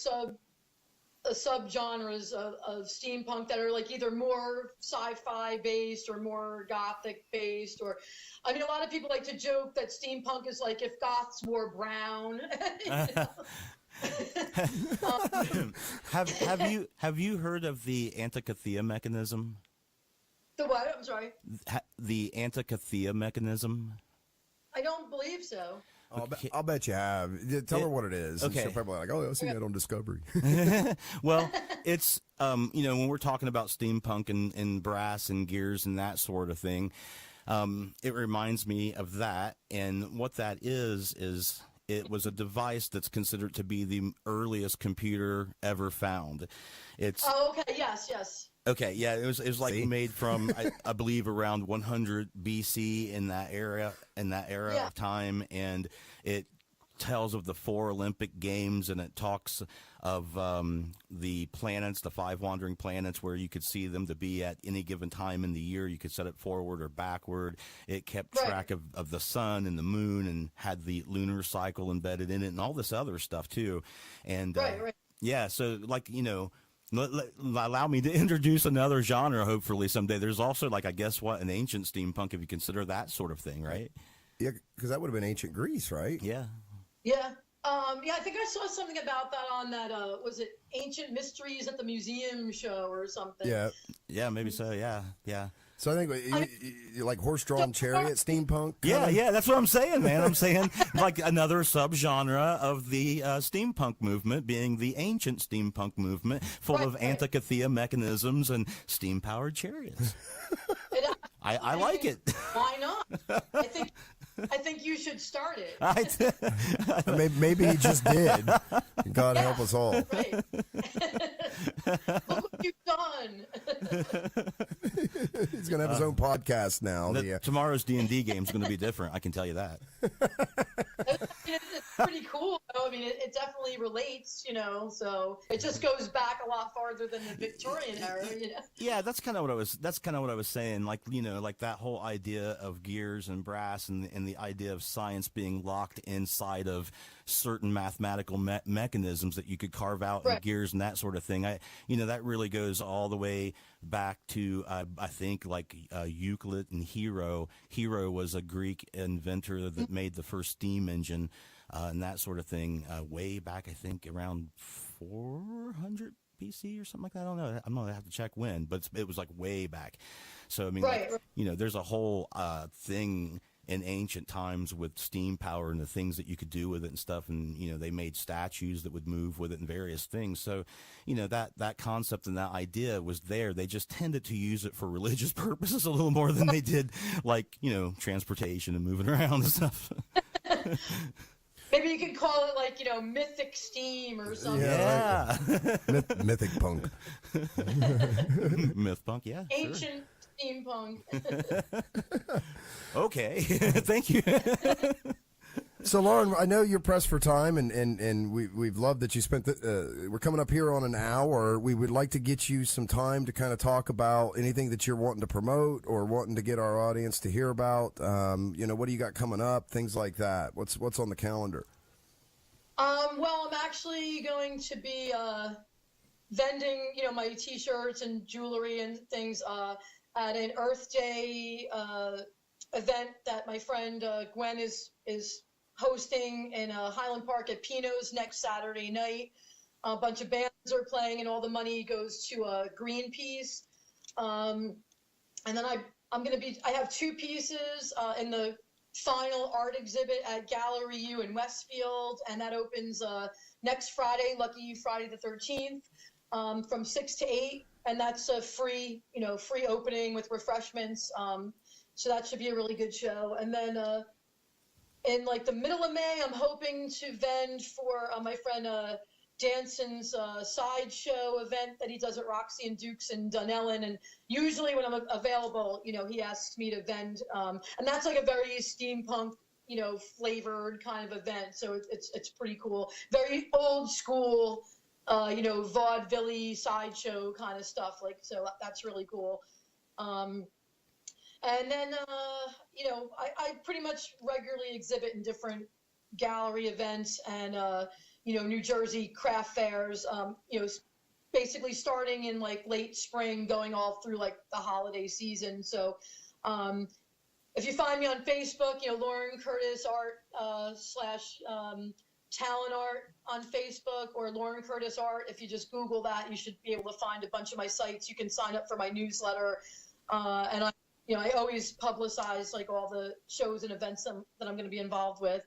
subgenres of steampunk that are like either more sci-fi based or more gothic based, or I mean, a lot of people like to joke that steampunk is like if goths wore brown. Have you heard of the Antikythera mechanism? The what? I'm sorry. The Antikythera mechanism. I don't believe so. I'll bet you have. Tell her what it is. Okay. She'll probably like, oh, I've seen that on Discovery. Well, it's, when we're talking about steampunk and brass and gears and that sort of thing, it reminds me of that. And what that is it was a device that's considered to be the earliest computer ever found. It's. Oh, okay. Yes. Okay, yeah, it was like made from I believe around 100 BC in that era of time, and it tells of the 4 Olympic Games, and it talks of the planets, the 5 wandering planets, where you could see them to be at any given time in the year. You could set it forward or backward. It kept track of the sun and the moon, and had the lunar cycle embedded in it, and all this other stuff too. And yeah, so like allow me to introduce another genre, hopefully someday. There's also, like, I guess, an ancient steampunk, if you consider that sort of thing, right? Yeah, because that would have been ancient Greece, right? Yeah. Yeah. I think I saw something about that on that, was it Ancient Mysteries at the Museum show or something? Yeah, Mm-hmm. maybe so, yeah. So I think you like horse-drawn chariot steampunk? Yeah, that's what I'm saying, man. I'm saying like another subgenre of the steampunk movement, being the ancient steampunk movement, full of Antikythera mechanisms and steam-powered chariots. I like it. Why not? I think you should start it. Maybe he just did. God help us all. Right. Look what you've done. He's going to have his own podcast now. Tomorrow's D&D game is going to be different. I can tell you that. It's pretty cool. I mean, it definitely relates, so it just goes back a lot farther than the Victorian era, Yeah, that's kind of what I was saying. Like, like that whole idea of gears and brass and the idea of science being locked inside of certain mathematical mechanisms that you could carve out in gears and that sort of thing. That really goes all the way back to I think like Euclid and Hero. Hero was a Greek inventor that made the first steam engine and that sort of thing way back, I think around 400 BC or something like that. I don't know. I'm gonna have to check when, but it was like way back. So I mean, there's a whole thing in ancient times with steam power and the things that you could do with it and stuff, and they made statues that would move with it and various things. So that concept and that idea was there. They just tended to use it for religious purposes a little more than they did like transportation and moving around and stuff. Maybe you could call it like mythic steam or something. Yeah. Mythic punk. Myth punk, yeah. Ancient steampunk. Okay, thank you. So, Lauren, I know you're pressed for time, and we've loved that you spent we're coming up here on an hour. We would like to get you some time to kind of talk about anything that you're wanting to promote or wanting to get our audience to hear about. What do you got coming up? Things like that. What's on the calendar? Well, I'm actually going to be vending, my T-shirts and jewelry and things at an Earth Day event that my friend Gwen is hosting in Highland Park at Pino's next Saturday night. A bunch of bands are playing, and all the money goes to Greenpeace. And then I have 2 pieces in the final art exhibit at Gallery U in Westfield, and that opens next Friday, Lucky Friday the 13th, from 6 to 8, and that's a free opening with refreshments. So that should be a really good show. And then in like the middle of May, I'm hoping to vend for my friend Danson's sideshow event that he does at Roxy and Duke's in Dunellen. And usually when I'm available, he asks me to vend. And that's like a very steampunk, flavored kind of event. So it's pretty cool. Very old school, vaudeville sideshow kind of stuff. Like, so that's really cool. And then, I pretty much regularly exhibit in different gallery events and, New Jersey craft fairs, basically starting in like late spring, going all through like the holiday season. So if you find me on Facebook, Lauren Curtis Art / Talent Art on Facebook, or Lauren Curtis Art, if you just Google that, you should be able to find a bunch of my sites. You can sign up for my newsletter. And I always publicize like all the shows and events that I'm going to be involved with.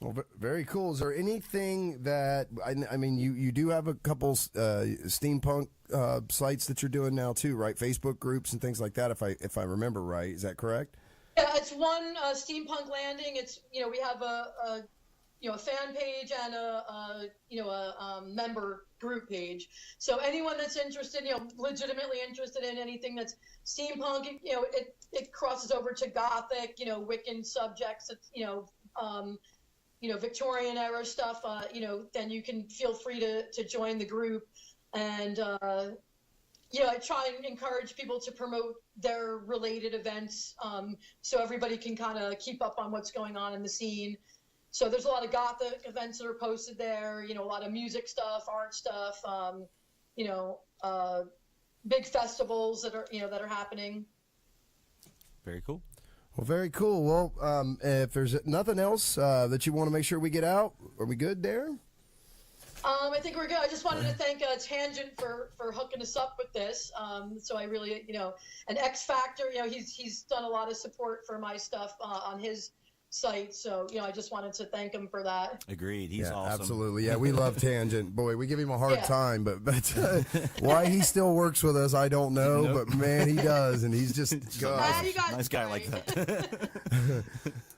Well, very cool. Is there anything that I mean? You do have a couple steampunk sites that you're doing now too, right? Facebook groups and things like that. If I remember right, is that correct? Yeah, it's one Steampunk Landing. It's we have a fan page and a member group page. So anyone that's interested, legitimately interested in anything that's steampunk, it crosses over to gothic, Wiccan subjects, Victorian era stuff, then you can feel free to join the group. And, I try and encourage people to promote their related events, so everybody can kind of keep up on what's going on in the scene. So there's a lot of gothic events that are posted there, a lot of music stuff, art stuff, big festivals that are happening. Very cool. Well, very cool. Well, if there's nothing else that you want to make sure we get out, are we good there? I think we're good. I just wanted to thank Tangent for hooking us up with this. So I really, and X Factor, he's done a lot of support for my stuff on his site. So, I just wanted to thank him for that. Agreed. He's awesome. Absolutely. Yeah, we love Tangent. Boy, we give him a hard time, but why he still works with us, I don't know. But, man, he does, and he's just nice guy like that.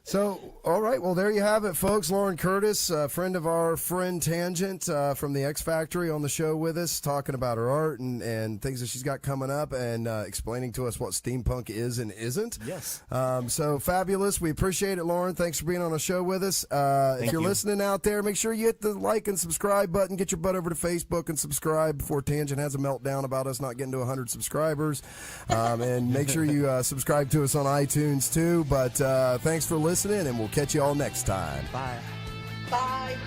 So, all right. Well, there you have it, folks. Lauren Curtis, a friend of our friend Tangent from the X Factory, on the show with us, talking about her art and things that she's got coming up, and explaining to us what steampunk is and isn't. Yes. So fabulous. We appreciate it, Lauren. Thanks for being on the show with us. If you're listening out there, make sure you hit the like and subscribe button. Get your butt over to Facebook and subscribe before Tangent has a meltdown about us not getting to 100 subscribers. And make sure you subscribe to us on iTunes, too. But thanks for listening, and we'll catch you all next time. Bye. Bye.